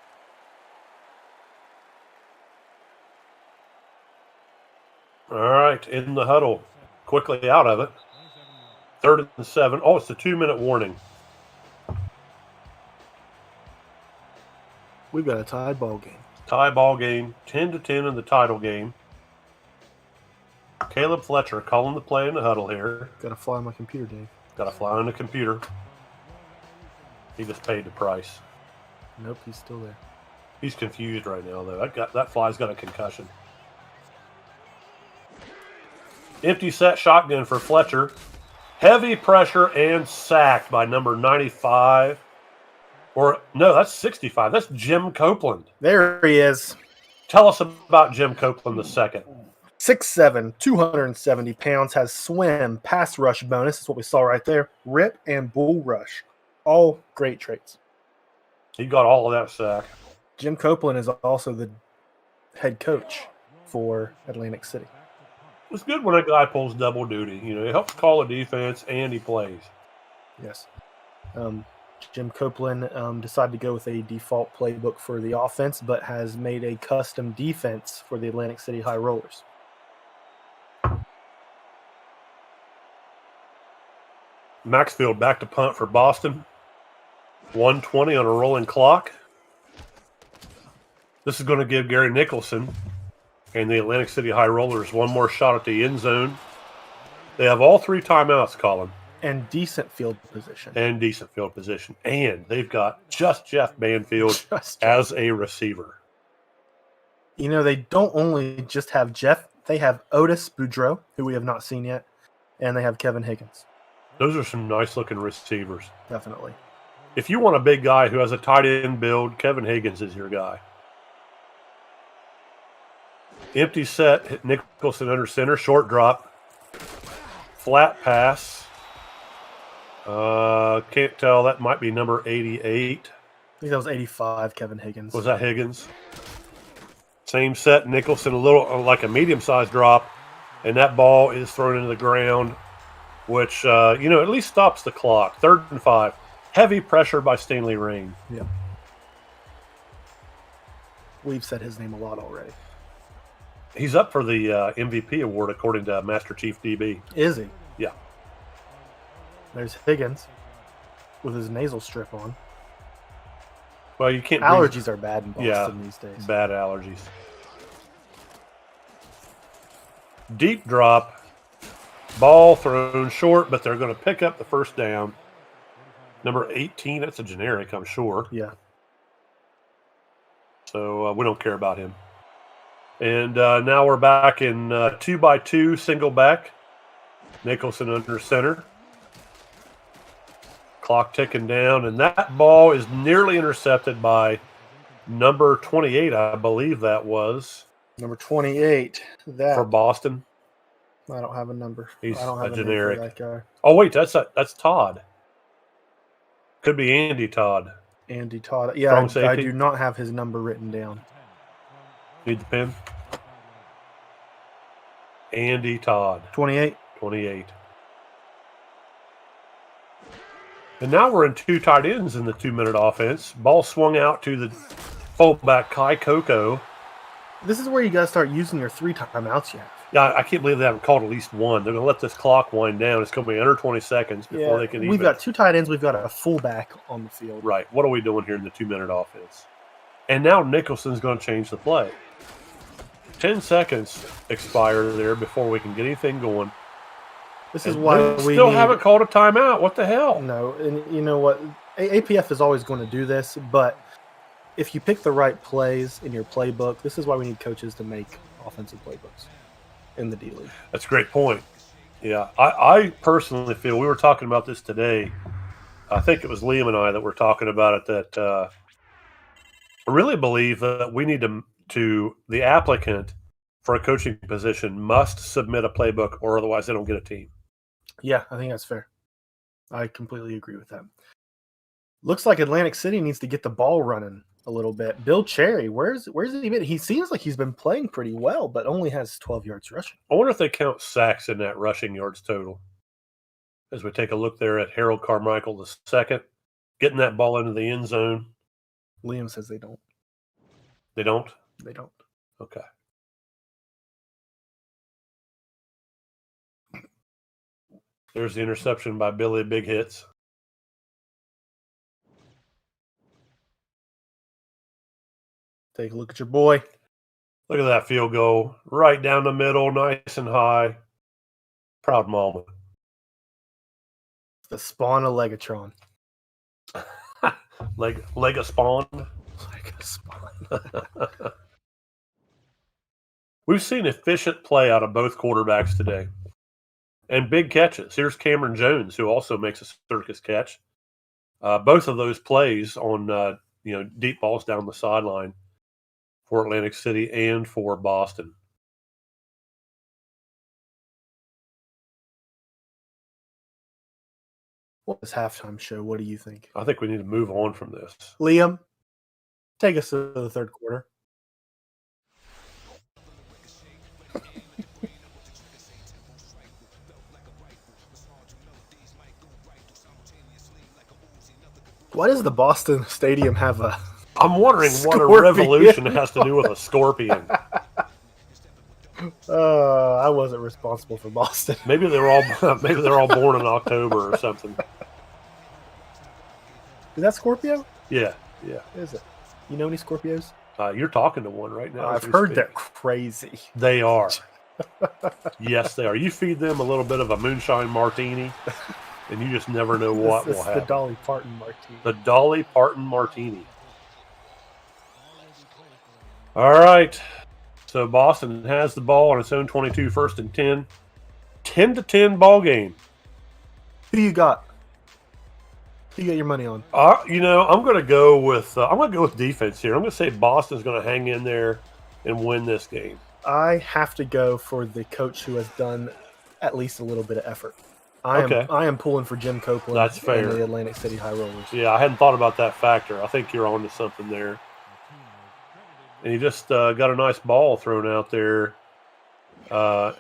All right, in the huddle, quickly out of it. 3rd and 7. Oh, it's a 2-minute warning. We've got a tied ball game. Tie ball game, 10-10 in the title game. Caleb Fletcher calling the play in the huddle here. Got to fly on my computer, Dave. Got to fly on the computer. He just paid the price. Nope, he's still there. He's confused right now, though. That fly's got a concussion. Empty set shotgun for Fletcher. Heavy pressure and sacked by number 95. Or, no, that's 65. That's Jim Copeland. There he is. Tell us about Jim Copeland II. 6'7", 270 pounds, has swim, pass rush bonus. That's what we saw right there. Rip and bull rush. All great traits. He got all of that sack. Jim Copeland is also the head coach for Atlantic City. It's good when a guy pulls double duty. You know, he helps call a defense and he plays. Yes. Jim Copeland decided to go with a default playbook for the offense, but has made a custom defense for the Atlantic City High Rollers. Maxfield back to punt for Boston. 1:20 on a rolling clock. This is going to give Gary Nicholson and the Atlantic City High Rollers one more shot at the end zone. They have all 3 timeouts, Colin. And decent field position. And decent field position. And they've got just Jeff Banfield as a receiver. You know, they don't only just have Jeff. They have Otis Boudreaux, who we have not seen yet. And they have Kevin Higgins. Those are some nice-looking receivers. Definitely. If you want a big guy who has a tight end build, Kevin Higgins is your guy. Empty set, hit Nicholson under center, short drop. Flat pass. Can't tell. That might be number 88. I think that was 85, Kevin Higgins. Was that Higgins? Same set, Nicholson, a little like a medium-sized drop, and that ball is thrown into the ground, which, at least stops the clock. 3rd and 5. Heavy pressure by Stanley Rain. Yeah. We've said his name a lot already. He's up for the MVP award, according to Master Chief DB. Is he? Yeah. There's Higgins with his nasal strip on. Well, you can't. Allergies are bad in Boston these days. Bad allergies. Deep drop. Ball thrown short, but they're going to pick up the first down. Number 18, that's a generic, I'm sure. Yeah. So we don't care about him. And now we're back in 2x2 single back. Nicholson under center. Clock ticking down, and that ball is nearly intercepted by number 28, I believe that was. Number 28. For Boston. I don't have a number. He's I don't have a generic. Name for that guy. Oh, wait, that's Todd. Could be Andy Todd. Andy Todd. Yeah, I safety. do not have his number written down. Need the pen? Andy Todd. 28. 28. And now we're in 2 tight ends in the 2-minute offense. Ball swung out to the fullback, Kai Coco. This is where you got to start using your 3 timeouts you have. Yeah, I can't believe they haven't called at least one. They're going to let this clock wind down. It's going to be under 20 seconds before they can even. We've got 2 tight ends. We've got a fullback on the field. Right. What are we doing here in the 2-minute offense? And now Nicholson's going to change the play. 10 seconds expire there before we can get anything going. This is why we still haven't called a timeout. What the hell? No, and you know what? APF is always going to do this, but if you pick the right plays in your playbook, this is why we need coaches to make offensive playbooks in the D-League. That's a great point. Yeah, I personally feel, we were talking about this today. I think it was Liam and I that were talking about it, that I really believe that we need to the applicant for a coaching position must submit a playbook, or otherwise they don't get a team. Yeah, I think that's fair. I completely agree with that. Looks like Atlantic City needs to get the ball running a little bit. Bill Cherry, where's he been? He seems like he's been playing pretty well, but only has 12 yards rushing. I wonder if they count sacks in that rushing yards total. As we take a look there at Harold Carmichael II, getting that ball into the end zone. Liam says they don't. They don't? They don't. Okay. There's the interception by Billy. Big hits. Take a look at your boy. Look at that field goal. Right down the middle, nice and high. Proud moment. The spawn of Legatron. Leg of spawn. Like a spawn. We've seen efficient play out of both quarterbacks today. And big catches. Here's Cameron Jones, who also makes a circus catch. Both of those plays on deep balls down the sideline for Atlantic City and for Boston. What was halftime show? What do you think? I think we need to move on from this. Liam, take us to the third quarter. Why does the Boston Stadium have a... I'm wondering what a Scorpion. revolution has to do with a scorpion. I wasn't responsible for Boston. Maybe they're all born in October or something. Is that Scorpio? Yeah. Is it? You know any Scorpios? You're talking to one right now. I've heard they're crazy. They are. Yes, they are. You feed them a little bit of a moonshine martini, and you just never know what will happen. The Dolly Parton martini. The Dolly Parton martini. All right. So Boston has the ball on its own 22, 1st and 10. 10-10 ball game. Who you got? Who you got your money on? I'm going to go with defense here. I'm going to say Boston's going to hang in there and win this game. I have to go for the coach who has done at least a little bit of effort. I am pulling for Jim Copeland. That's fair. And the Atlantic City High Rollers. Yeah, I hadn't thought about that factor. I think you're on to something there. And he just got a nice ball thrown out there to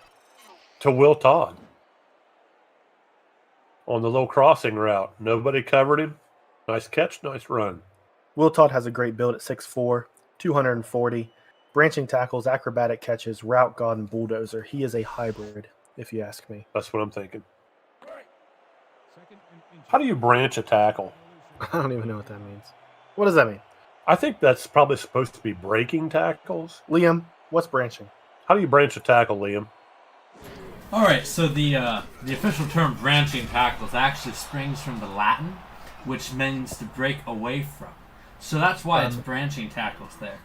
Will Todd on the low crossing route. Nobody covered him. Nice catch, nice run. Will Todd has a great build at 6'4", 240. Branching tackles, acrobatic catches, route god, and bulldozer. He is a hybrid, if you ask me. That's what I'm thinking. How do you branch a tackle? I don't even know what that means. What does that mean? I think that's probably supposed to be breaking tackles. Liam, what's branching? How do you branch a tackle, Liam? All right, so the official term branching tackles actually springs from the Latin, which means to break away from. So that's why it's branching tackles there.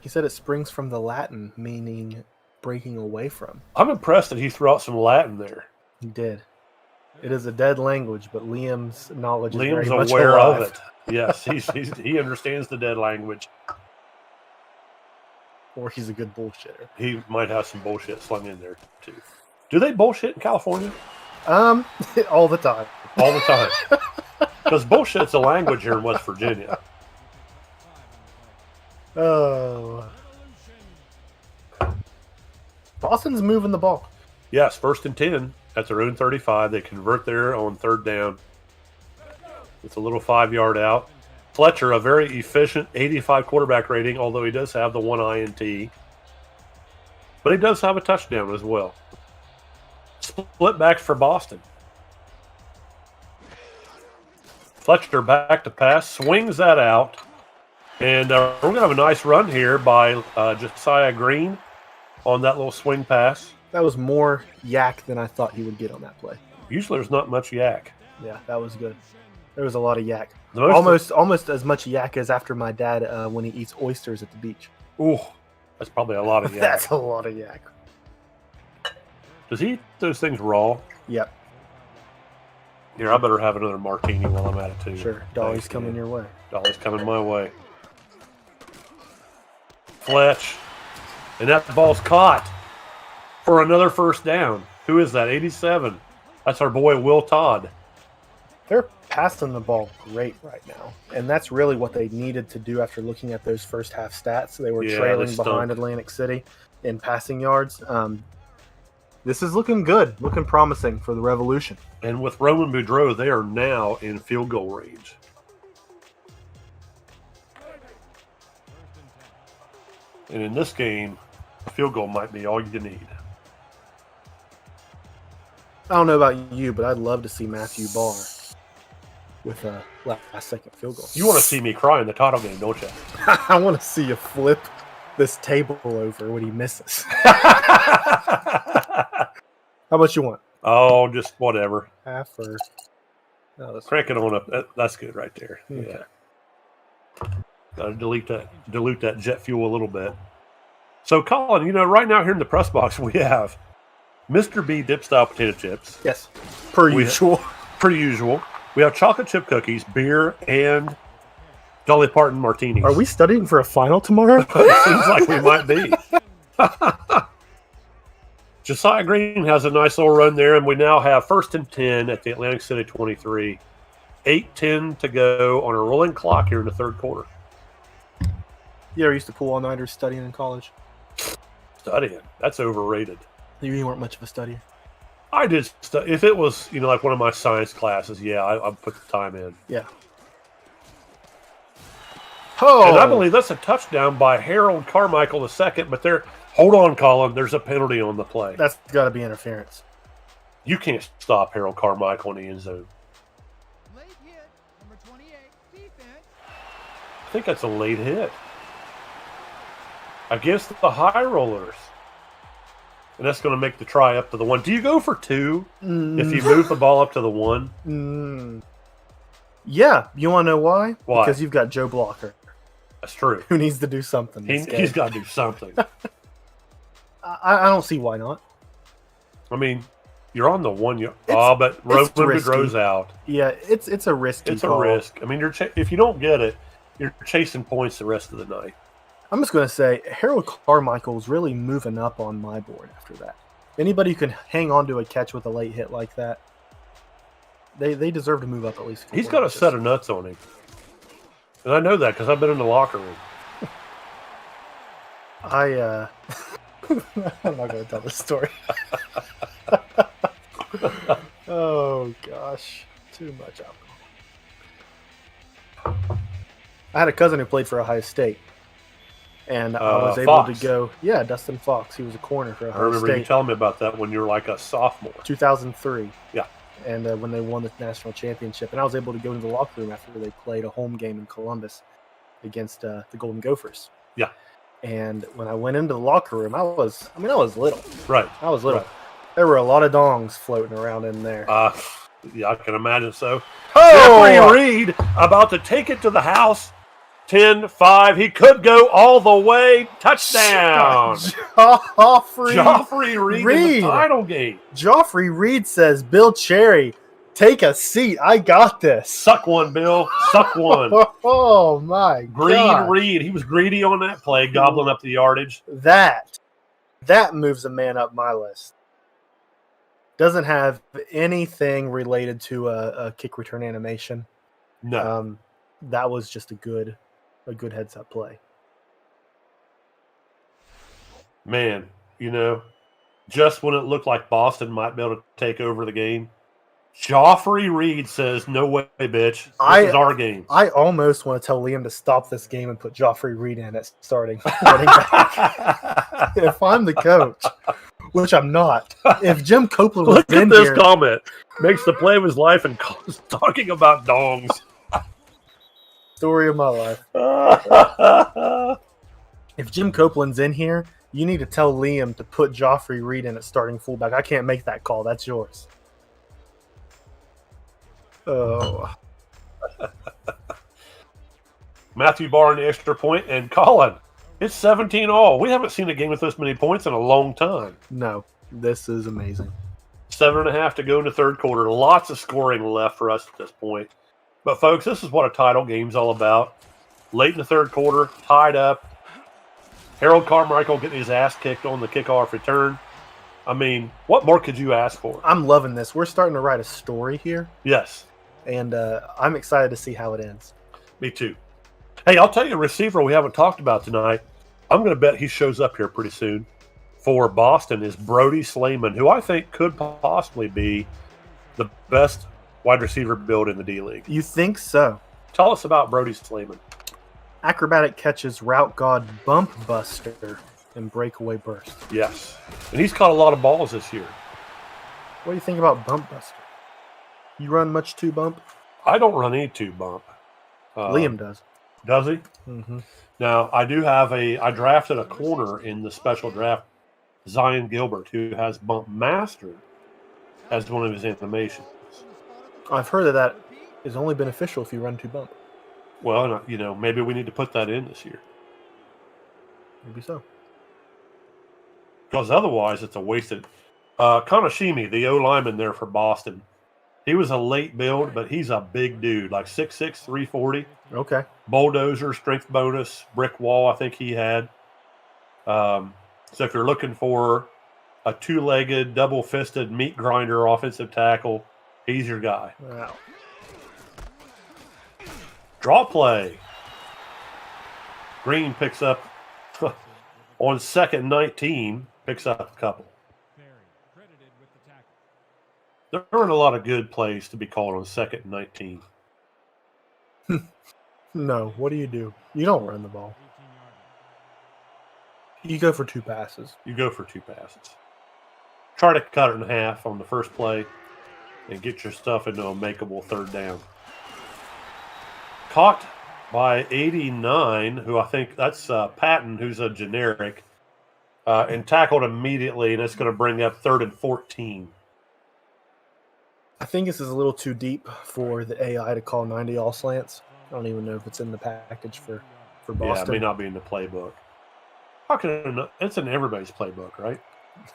He said it springs from the Latin, meaning breaking away from. I'm impressed that he threw out some Latin there. He did. It is a dead language, but Liam's knowledge is very much aware alive. of it. Yes, he understands the dead language. Or he's a good bullshitter. He might have some bullshit slung in there too. Do they bullshit in California? All the time. All the time. Because bullshit's a language here in West Virginia. Oh. Boston's moving the ball. Yes, 1st and 10 at their own 35. They convert there on 3rd down. It's a little 5-yard out. Fletcher, a very efficient 85 quarterback rating, although he does have the 1 INT. But he does have a touchdown as well. Split backs for Boston. Fletcher back to pass, swings that out. And we're going to have a nice run here by Josiah Green on that little swing pass. That was more yak than I thought he would get on that play. Usually there's not much yak. Yeah, that was good. There was a lot of yak. Almost as much yak as after my dad when he eats oysters at the beach. Ooh, that's probably a lot of yak. That's a lot of yak. Does he eat those things raw? Yep. Here, I better have another martini while I'm at it, too. Sure. Dolly's Thanks, coming man. your way. Dolly's coming my way. Fletch. And that ball's caught for another 1st down. Who is that? 87. That's our boy, Will Todd. They're passing the ball great right now. And that's really what they needed to do after looking at those first half stats. They were trailing behind Atlantic City in passing yards. This is looking good, looking promising for the Revolution. And with Roman Boudreaux, they are now in field goal range. And in this game, a field goal might be all you need. I don't know about you, but I'd love to see Matthew Barr with a last-second field goal. You want to see me cry in the title game, don't you? I want to see you flip this table over when he misses. How much you want? Oh, just whatever. Half or... No, that's Crank it on up. That's good right there. Okay. Yeah. Got to dilute that jet fuel a little bit. So, Colin, you know, right now here in the press box, we have Mr. B dip-style potato chips. Yes, per usual. Per usual. We have chocolate chip cookies, beer, and Dolly Parton martinis. Are we studying for a final tomorrow? It seems like we might be. Josiah Green has a nice little run there, and we now have 1st and 10 at the Atlantic City 23. 8:10 to go on a rolling clock here in the third quarter. You ever used to pull all-nighters studying in college? Studying. That's overrated. You weren't much of a studier. I did. If it was, you know, like one of my science classes, yeah, I'd put the time in. Yeah. Oh! And I believe that's a touchdown by Harold Carmichael II, but hold on, Colin, there's a penalty on the play. That's got to be interference. You can't stop Harold Carmichael in the end zone. Late hit, number 28, defense. I think that's a late hit. Against the high rollers. And that's going to make the try up to the 1. Do you go for 2 if you move the ball up to the 1? Yeah. You want to know why? Why? Because you've got Joe Blocker. That's true. Who needs to do something. He's got to do something. I don't see why not. I mean, you're on the 1 yard. But Roman Boudreaux's out. Yeah, it's a risky call. A risk. I mean, if you don't get it, you're chasing points the rest of the night. I'm just going to say, Harold Carmichael's really moving up on my board after that. Anybody who can hang on to a catch with a late hit like that, they deserve to move up at least. He's got a set of nuts on him. And I know that because I've been in the locker room. I'm not going to tell this story. Oh, gosh. Too much alcohol. I had a cousin who played for Ohio State. And I was able to go. Yeah, Dustin Fox. He was a corner for Ohio State. I remember you telling me about that when you were like a sophomore. 2003. Yeah. And when they won the national championship. And I was able to go into the locker room after they played a home game in Columbus against the Golden Gophers. Yeah. And when I went into the locker room, I was little. Right. I was little. Right. There were a lot of dongs floating around in there. Yeah, I can imagine so. Oh! Jeffrey Reed about to take it to the house. 10-5. He could go all the way. Touchdown. Joffrey Reed in the title game. Joffrey Reed says, Bill Cherry, take a seat. I got this. Suck one, Bill. Suck one. Oh, my God. Reed. He was greedy on that play, gobbling up the yardage. That moves a man up my list. Doesn't have anything related to a kick return animation. No. That was just a good heads-up play. Man, you know, just when it looked like Boston might be able to take over the game, Joffrey Reed says, no way, bitch. This is our game. I almost want to tell Liam to stop this game and put Joffrey Reed in at starting running back. If I'm the coach, which I'm not, if Jim Copeland was Look at in this here, comment. Makes the play of his life and talking about dongs. story of my life. If Jim Copeland's in here, you need to tell Liam to put Joffrey Reed in at starting fullback. I can't make that call. That's yours. Oh. Matthew Barr in the extra point, and Colin, it's 17-all. We haven't seen a game with this many points in a long time. No, this is amazing. 7.5 to go in the third quarter. Lots of scoring left for us at this point. But, folks, this is what a title game's all about. Late in the third quarter, tied up. Harold Carmichael getting his ass kicked on the kickoff return. I mean, what more could you ask for? I'm loving this. We're starting to write a story here, Yes, and I'm excited to see how it ends. me too. Hey, I'll tell you a receiver we haven't talked about tonight. I'm going to bet he shows up here pretty soon. For Boston is Brody Slayman, who I think could possibly be the best wide receiver build in the D-League. You think so? Tell us about Brody Slayman. Acrobatic catches, route god, bump buster, and breakaway burst. Yes. And he's caught a lot of balls this year. What do you think about bump buster? You run much two bump? I don't run any two bump. Liam does. Does he? Mm-hmm. Now, I do have I drafted a corner in the special draft, Zion Gilbert, who has Bump Master as one of his animations. I've heard that is only beneficial if you run two bump. Well, maybe we need to put that in this year. Maybe so. Because otherwise, it's a wasted. Kanashimi, the O-lineman there for Boston, he was a late build, but he's a big dude, like 6'6", 340. Okay. Bulldozer, strength bonus, brick wall, I think he had. So if you're looking for a two-legged, double-fisted meat grinder offensive tackle, he's your guy. Wow. Draw play. Green picks up on second 19, picks up a couple. Perry credited with the tackle. There aren't a lot of good plays to be called on second and 19. No, what do? You don't run the ball. 18-yarder. You go for two passes. You go for two passes. Try to cut it in half on the first play and get your stuff into a makeable third down. Caught by 89, who I think that's Patton, who's a generic, and tackled immediately, and it's going to bring up 3rd and 14. I think this is a little too deep for the AI to call 90 all slants. I don't even know if it's in the package for Yeah, it Boston. may not be in the playbook. How can it not? It's in everybody's playbook, right?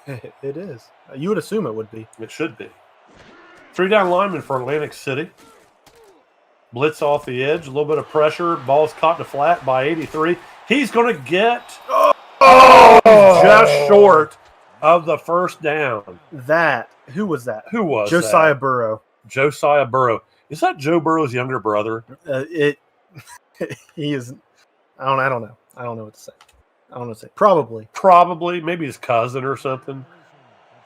It is. You would assume it would be. It should be. 3-down lineman for Atlantic City. Blitz off the edge, a little bit of pressure. Ball's caught in the flat by 83. He's going to get just short of the first down. Who was that? Who was Josiah that? Burrow. Josiah Burrow. Is that Joe Burrow's younger brother? He is. I don't know. I don't know what to say. I don't know what to say. Probably. Probably. Maybe his cousin or something.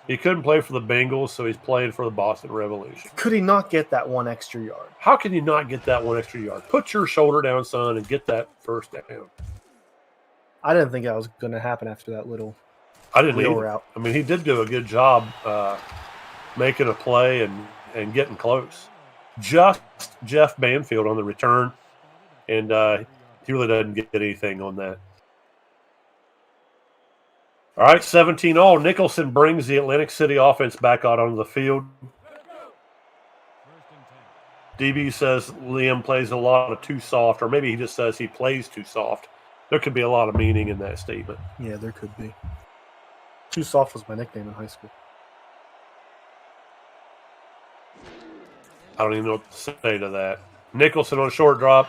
He couldn't play for the Bengals, so he's playing for the Boston Revolution. Could he not get that one extra yard? How can you not get that one extra yard? Put your shoulder down, son, and get that first down. I didn't think that was going to happen after that little I didn't wheel either. route. I mean, he did do a good job making a play and getting close. Just Jeff Banfield on the return, and he really doesn't get anything on that. All right, 17-all. Nicholson brings the Atlantic City offense back out onto the field. First and 10. DB says Liam plays a lot of too soft, or maybe he just says he plays too soft. There could be a lot of meaning in that statement. Yeah, there could be. Too soft was my nickname in high school. I don't even know what to say to that. Nicholson on short drop.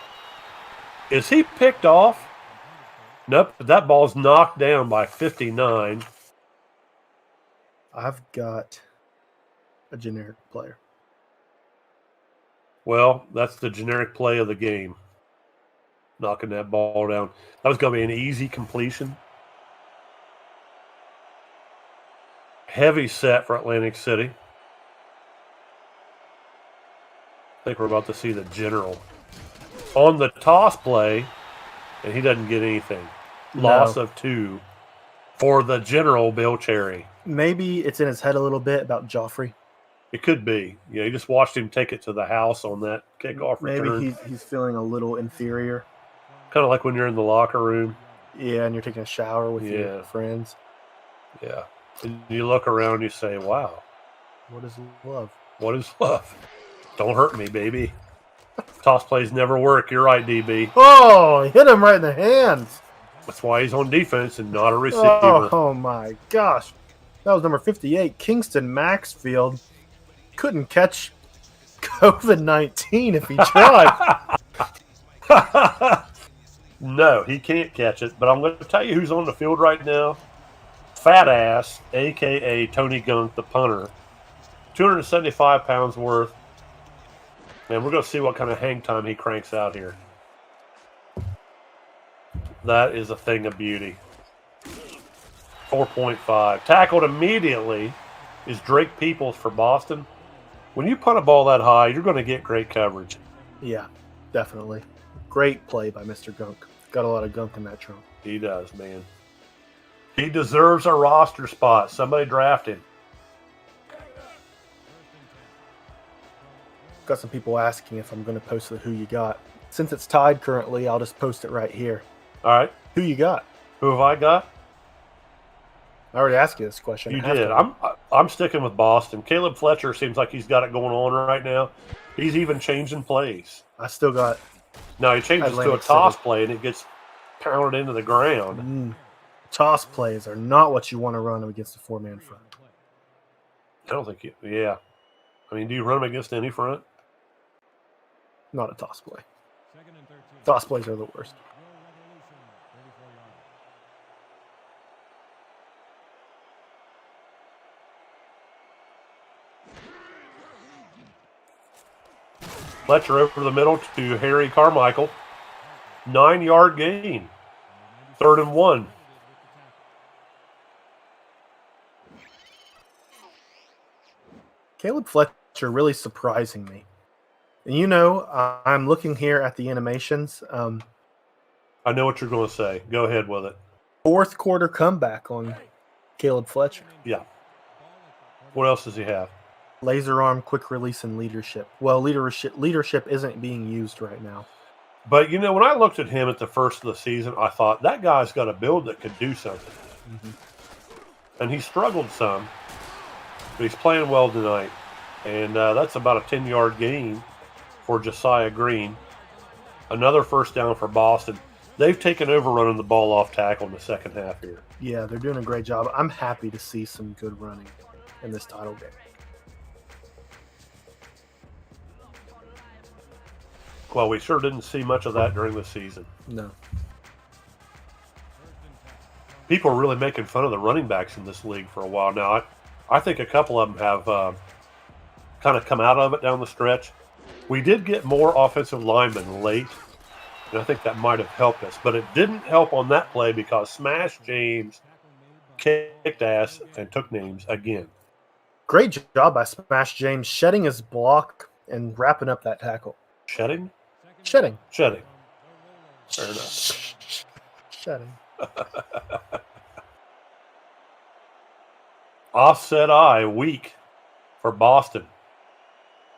Is he picked off? Nope, that ball's knocked down by 59. I've got a generic player. Well, that's the generic play of the game. Knocking that ball down. That was going to be an easy completion. Heavy set for Atlantic City. I think we're about to see the general. On the toss play, and he doesn't get anything. Loss of 2 for the general, Bill Cherry. Maybe it's in his head a little bit about Joffrey. It could be. You know, you just watched him take it to the house on that kickoff Maybe return. he's feeling a little inferior. Kind of like when you're in the locker room. Yeah, and you're taking a shower with Yeah. your friends. Yeah. And you look around and you say, wow, What is love? what is love? Don't hurt me, baby. Toss plays never work. You're right, DB. Oh, he hit him right in the hands. That's why he's on defense and not a receiver. Oh my gosh. That was number 58, Kingston Maxfield. Couldn't catch COVID-19 if he tried. No, he can't catch it. But I'm going to tell you who's on the field right now. Fat ass, a.k.a. Tony Gunk, the punter. 275 pounds worth. And we're going to see what kind of hang time he cranks out here. That is a thing of beauty. 4.5. Tackled immediately is Drake Peoples for Boston. When you punt a ball that high, you're going to get great coverage. Yeah, definitely. Great play by Mr. Gunk. Got a lot of gunk in that trunk. He does, man. He deserves a roster spot. Somebody draft him. Got some people asking if I'm going to post the who you got. Since it's tied currently, I'll just post it right here. All right. Who you got? Who have I got? I already asked you this question. You I have did. to. I'm sticking with Boston. Caleb Fletcher seems like he's got it going on right now. He's even changing plays. I still got Now he changes to a Atlantic toss City. play and it gets pounded into the ground. toss plays are not what you want to run against a 4-man front. I don't think yeah. I mean, do you run them against any front? Not a toss play. Second and 13. Toss plays are the worst. Fletcher over the middle to Harry Carmichael. 9-yard gain. 3rd and 1. Caleb Fletcher really surprising me. And I'm looking here at the animations. I know what you're going to say. Go ahead with it. 4th quarter comeback on Caleb Fletcher. Yeah. What else does he have? Laser arm, quick release, and leadership. Well, leadership isn't being used right now. But, when I looked at him at the first of the season, I thought, that guy's got a build that could do something. Mm-hmm. And he struggled some, but he's playing well tonight. And that's about a 10-yard gain for Josiah Green. Another first down for Boston. They've taken over running the ball off tackle in the second half here. Yeah, they're doing a great job. I'm happy to see some good running in this title game. Well, we sure didn't see much of that during the season. No. People are really making fun of the running backs in this league for a while now. I think a couple of them have kind of come out of it down the stretch. We did get more offensive linemen late, and I think that might have helped us. But it didn't help on that play because Smash James kicked ass and took names again. Great job by Smash James shedding his block and wrapping up that tackle. Shedding? Shedding. Shedding. Fair enough. Shedding. Offset eye weak for Boston.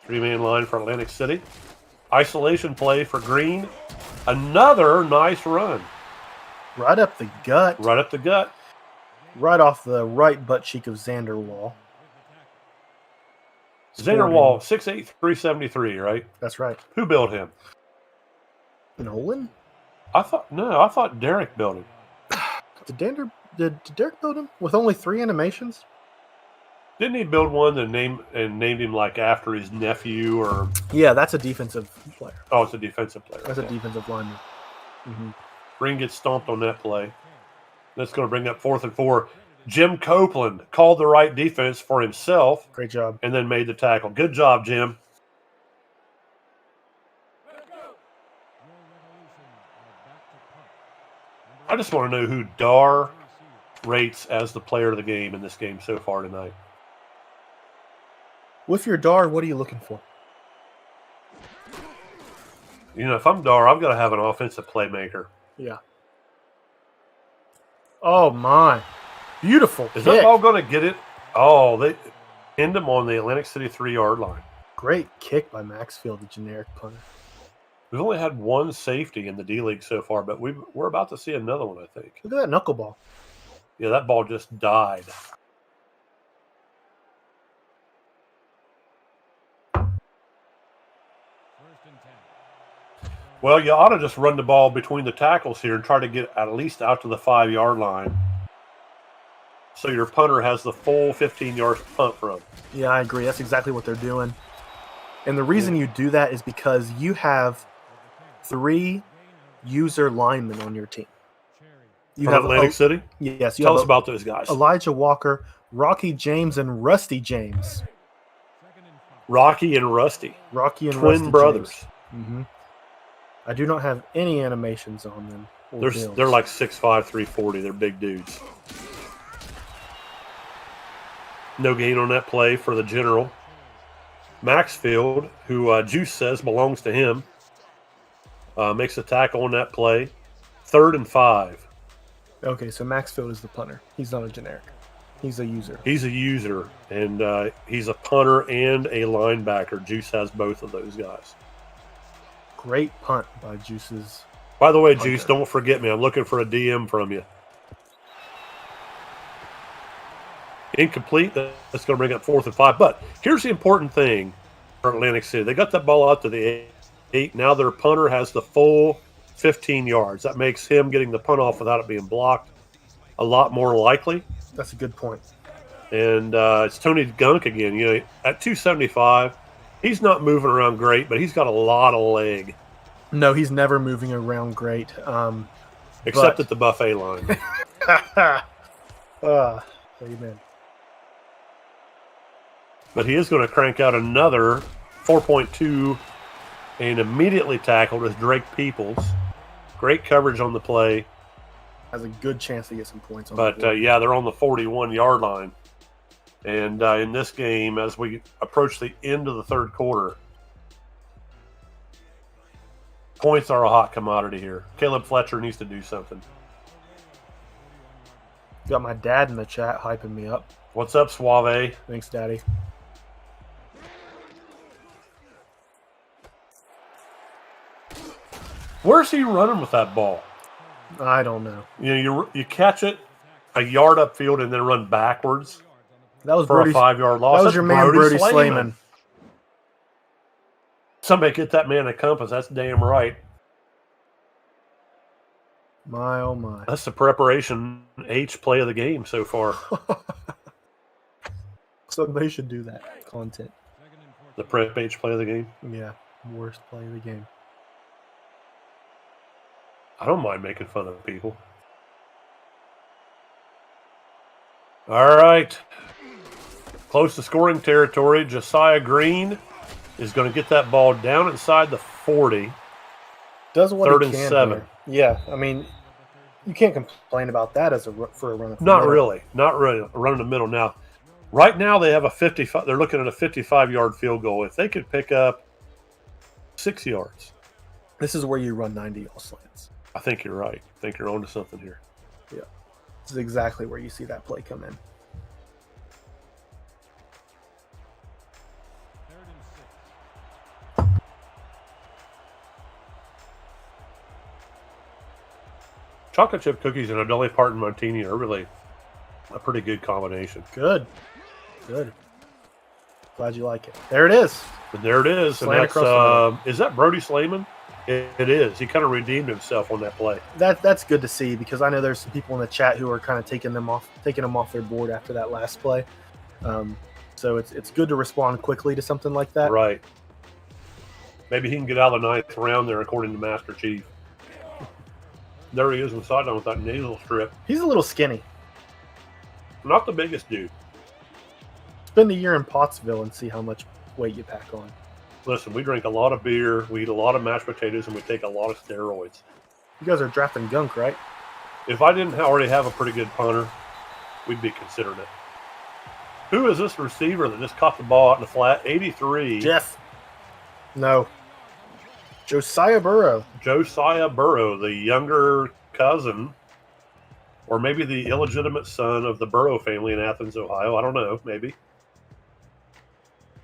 3-man line for Atlantic City. Isolation play for Green. Another nice run. Right up the gut. Right up the gut. Right off the right butt cheek of Xander Wall. Xander Wall, 6'8", 373, right? That's right. Who built him? Nolan? I thought Derek built him. Did Derek build him with only 3 animations? Didn't he build one that named him like after his nephew or? Yeah, that's a defensive player. Oh, it's a defensive player. That's okay. a defensive lineman. Mm-hmm. Green gets stomped on that play. That's going to bring up 4th and 4. Jim Copeland called the right defense for himself. Great job. And then made the tackle. Good job, Jim. I just want to know who Dar rates as the player of the game in this game so far tonight. With your Dar, what are you looking for? If I'm Dar, I've got to have an offensive playmaker. Yeah. Oh, my. Beautiful Is kick. that ball going to get it? Oh, they end him on the Atlantic City 3-yard line. Great kick by Maxfield, the generic punter. We've only had one safety in the D-League so far, but we're about to see another one, I think. Look at that knuckleball. Yeah, that ball just died. Well, you ought to just run the ball between the tackles here and try to get at least out to the 5-yard line. So your punter has the full 15 yards to punt from. Yeah, I agree. That's exactly what they're doing. And the reason you do that is because you have 3 user linemen on your team. You From have Atlantic City? Yes. You Tell have us about those guys. Elijah Walker, Rocky James, and Rusty James. Rocky and Rusty. Rocky and Twin Rusty brothers. Mm-hmm. I do not have any animations on them. They're like 6'5", 340. They're big dudes. No gain on that play for the general. Maxfield, who Juice says belongs to him, makes a tackle on that play. 3rd and 5. Okay, so Maxfield is the punter. He's not a generic. He's a user. He's a user, and he's a punter and a linebacker. Juice has both of those guys. Great punt by Juice's. By the way, punter. Juice, don't forget me. I'm looking for a DM from you. Incomplete. That's going to bring up 4th and 5. But here's the important thing for Atlantic City. They got that ball out to the 8. Now their punter has the full 15 yards. That makes him getting the punt off without it being blocked a lot more likely. That's a good point. And it's Tony Gunk again. You know, at 275, he's not moving around great, but he's got a lot of leg. No, he's never moving around great. Except at the buffet line. Amen. But he is going to crank out another 4.2 and immediately tackled is Drake Peoples. Great coverage on the play. Has a good chance to get some points on But, the board. yeah, they're on the 41-yard line. And in this game, as we approach the end of the 3rd quarter, points are a hot commodity here. Caleb Fletcher needs to do something. Got my dad in the chat hyping me up. What's up, Suave? Thanks, Daddy. Where's he running with that ball? I don't know. You know, you catch it a yard upfield and then run backwards That was for Brody. a 5-yard loss. That was That's your man, Brody Slayman. Slayman. Somebody get that man a compass. That's damn right. My oh my. That's the preparation H play of the game so far. Somebody should do that content. The prep H play of the game. Yeah, worst play of the game. I don't mind making fun of people. All right. Close to scoring territory. Josiah Green is going to get that ball down inside the 40. Does what 3rd he and can 7. here. Yeah, I mean, you can't complain about that as for a run. Not really. Not really. Running the middle. Now, right now they have a 55. They're looking at a 55-yard field goal. If they could pick up 6 yards, This is where you run 90 all slants. I think you're right. I think you're onto something here. Yeah, this is exactly where you see that play come in. Chocolate chip cookies and a Dolly Parton martini are really a pretty good combination. Good. Glad you like it. There it is. But there it is. Slant And that's, across the is that Brody Slayman? It is. He kind of redeemed himself on that play. That's good to see because I know there's some people in the chat who are kind of taking them off their board after that last play. So it's good to respond quickly to something like that. Right. Maybe he can get out of the 9th round there, according to Master Chief. There he is on the sideline with that nasal strip. He's a little skinny. Not the biggest dude. Spend a year in Pottsville and see how much weight you pack on. Listen, we drink a lot of beer, we eat a lot of mashed potatoes, and we take a lot of steroids. You guys are drafting gunk, right? If I didn't already have a pretty good punter, we'd be considering it. Who is this receiver that just caught the ball out in the flat? 83. Jeff. No. Josiah Burrow. Josiah Burrow, the younger cousin, or maybe the illegitimate son of the Burrow family in Athens, Ohio. I don't know, maybe.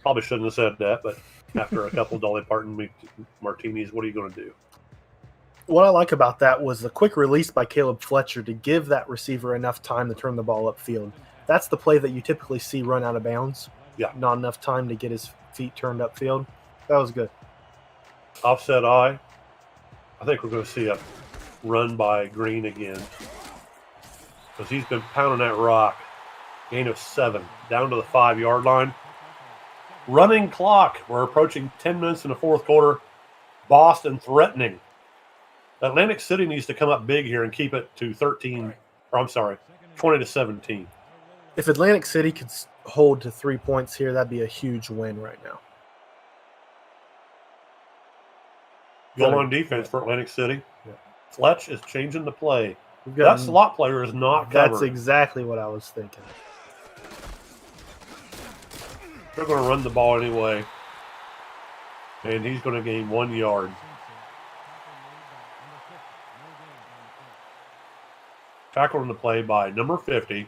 Probably shouldn't have said that, but after a couple Dolly Parton martinis, what are you going to do? What I like about that was the quick release by Caleb Fletcher to give that receiver enough time to turn the ball upfield. That's the play that you typically see run out of bounds. Yeah. Not enough time to get his feet turned upfield. That was good. Offset I think we're going to see a run by Green again. Because he's been pounding that rock. Gain of 7. Down to the 5-yard line. Running clock. We're approaching 10 minutes in the 4th quarter. Boston threatening. Atlantic City needs to come up big here and keep it to 20 to 17. If Atlantic City could hold to 3 points here, that'd be a huge win right now. Goal on defense for Atlantic City. Yeah. Fletch is changing the play. We've got- That slot player is not covered. That's exactly what I was thinking. They're going to run the ball anyway. And he's going to gain 1 yard. Tackled into play by number 50,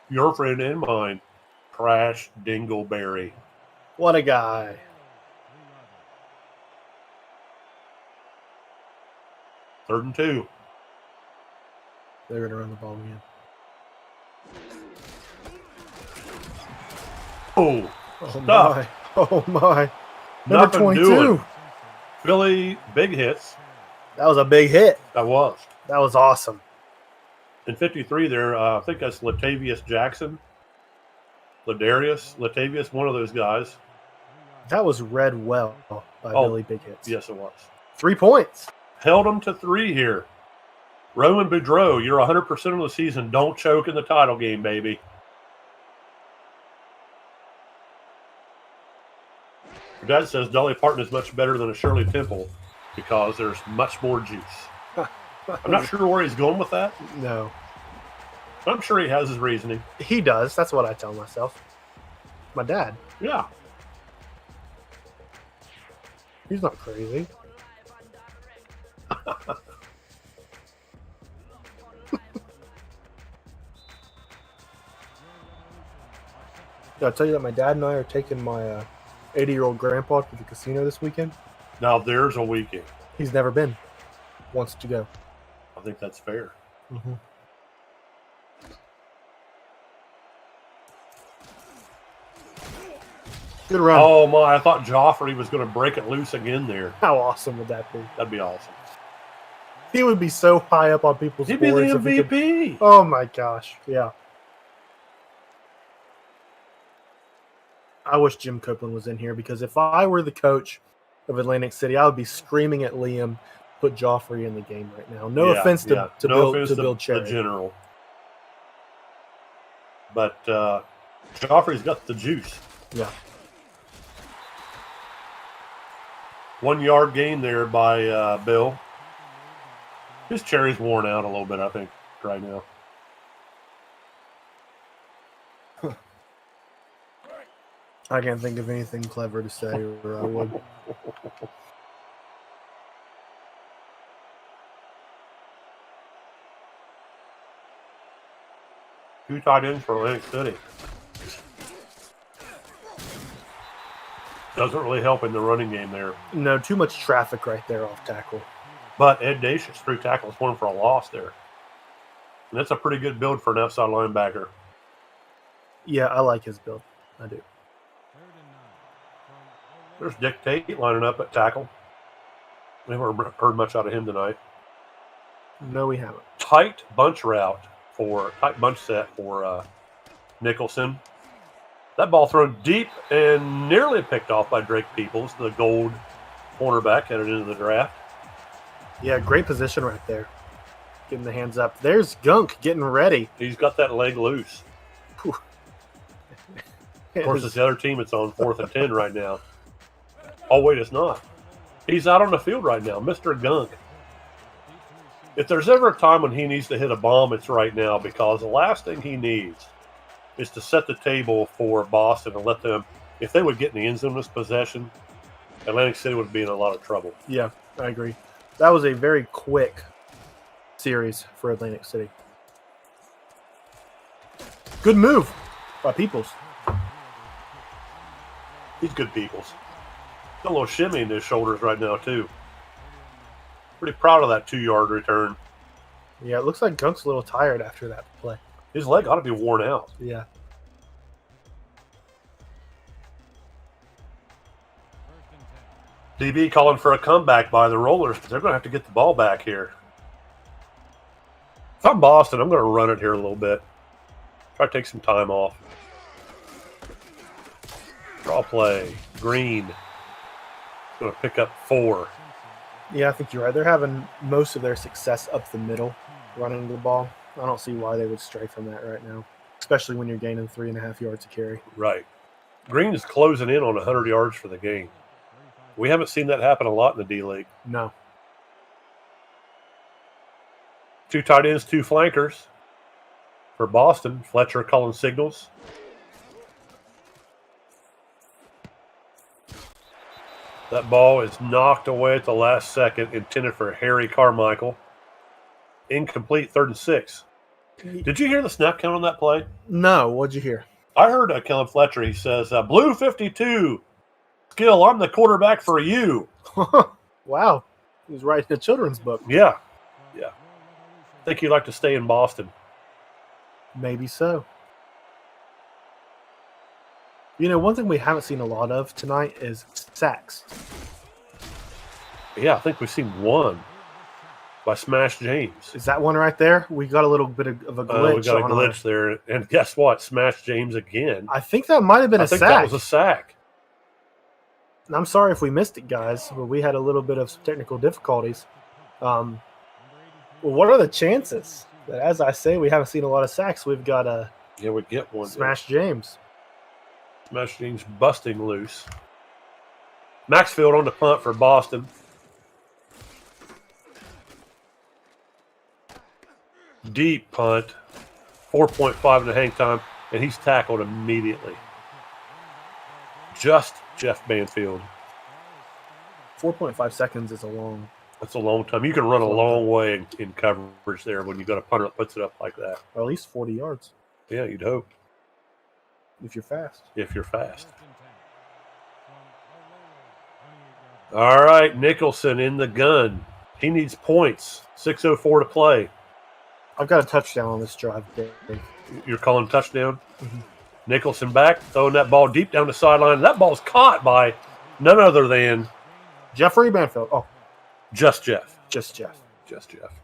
your friend and mine, Crash Dingleberry. What a guy. Third and 2. They're going to run the ball again. Oh, Oh, stuff. my. Oh, my. Number Nothing 22. doing. Philly, big hits. That was a big hit. That was. That was awesome. In 53 there, I think that's Latavius Jackson. Latavius, one of those guys. That was read well by Billy Big Hits. Yes, it was. 3 points. Held them to 3 here. Roman Boudreaux, you're 100% of the season. Don't choke in the title game, baby. Your dad says Dolly Parton is much better than a Shirley Temple because there's much more juice. I'm not sure where he's going with that. No. But I'm sure he has his reasoning. He does. That's what I tell myself. My dad. Yeah. He's not crazy. Did I tell you that my dad and I are taking my 80-year-old grandpa to the casino this weekend? Now there's a weekend. He's never been. Wants to go. I think that's fair. Mm-hmm. Good run. Oh my! I thought Joffrey was going to break it loose again there. How awesome would that be? That'd be awesome. He would be so high up on people's He'd be the boards if he could- MVP. Oh my gosh. Yeah. I wish Jim Copeland was in here because if I were the coach of Atlantic City, I would be screaming at Liam, put Joffrey in the game right now. No Yeah, offense to, yeah. to, No Bill, offense to to Bill the Cherry. general. But Joffrey's got the juice. Yeah. 1 yard gain there by Bill. His cherry's worn out a little bit, I think, right now. I can't think of anything clever to say or I would. Two tight ends for Atlantic City. Doesn't really help in the running game there. No, too much traffic right there off tackle. But Ed Dacius, 3 tackles, 1 for a loss there. And that's a pretty good build for an outside linebacker. Yeah, I like his build. I do. There's Dick Tate lining up at tackle. We haven't heard much out of him tonight. No, we haven't. Tight bunch set for Nicholson. That ball thrown deep and nearly picked off by Drake Peoples, the gold cornerback headed into the draft. Yeah, great position right there. Getting the hands up. There's Gunk getting ready. He's got that leg loose. Of course, it's the other team. It's on 4th and 10 right now. Oh, wait, it's not. He's out on the field right now, Mr. Gunk. If there's ever a time when he needs to hit a bomb, it's right now because the last thing he needs is to set the table for Boston and let them, if they would get in the end zone this possession, Atlantic City would be in a lot of trouble. Yeah, I agree. That was a very quick series for Atlantic City. Good move by Peoples. He's good Peoples. Got a little shimmy in his shoulders right now, too. Pretty proud of that 2-yard return. Yeah, it looks like Gunk's a little tired after that play. His leg ought to be worn out. Yeah. DB calling for a comeback by the Rollers. They're going to have to get the ball back here. If I'm Boston, I'm going to run it here a little bit. Try to take some time off. Draw play. Green. Going to pick up 4. Yeah, I think you're right. They're having most of their success up the middle, running the ball. I don't see why they would stray from that right now, especially when you're gaining 3.5 yards to carry. Right. Green is closing in on 100 yards for the game. We haven't seen that happen a lot in the D-League. No. 2 tight ends, 2 flankers. For Boston, Fletcher calling signals. That ball is knocked away at the last second, intended for Harry Carmichael. incomplete, 3rd and 6. Did you hear the snap count on that play? No, what'd you hear? I heard Kellen Fletcher. He says, "Blue 52, Skill, I'm the quarterback for you." Wow. He was writing a children's book. Yeah. I think he'd like to stay in Boston. Maybe so. One thing we haven't seen a lot of tonight is sacks. Yeah, I think we've seen one by Smash James. Is that one right there? We got a little bit of a glitch. We got a on glitch there. And guess what? Smash James again. I think that might have been I a think sack. that was a sack. And I'm sorry if we missed it, guys, but we had a little bit of technical difficulties. Well, what are the chances that, as I say, we haven't seen a lot of sacks? We've got a we get one. Smash James. Smash James busting loose. Maxfield on the punt for Boston. Deep punt. 4.5 in the hang time, and he's tackled immediately. Just Jeff Banfield. 4.5 seconds is a long. That's a long time. You can run a long way in coverage there when you got a punter that puts it up like that. Or at least 40 yards. Yeah, you'd hope. If you're fast. If you're fast. All right, Nicholson in the gun. He needs points. 6:04 to play. I've got a touchdown on this drive, Dave. You're calling touchdown? Mm-hmm. Nicholson back, throwing that ball deep down the sideline. That ball's caught by none other than Jeffrey Banfield. Oh, just Jeff. just Jeff. Just Jeff.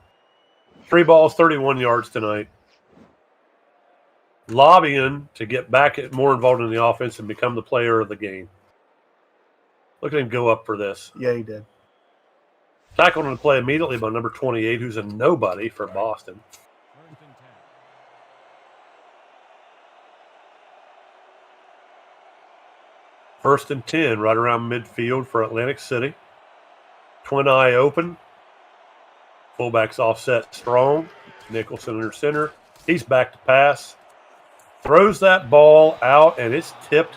3 balls, 31 yards tonight. Lobbying to get back more involved in the offense and become the player of the game. Look at him go up for this. Yeah, he did. Tackled on the play immediately by number 28, who's a nobody for Boston. First and 10, right around midfield for Atlantic City. Twin eye open. Fullback's offset strong. Nicholson under center. He's back to pass. Throws that ball out, and it's tipped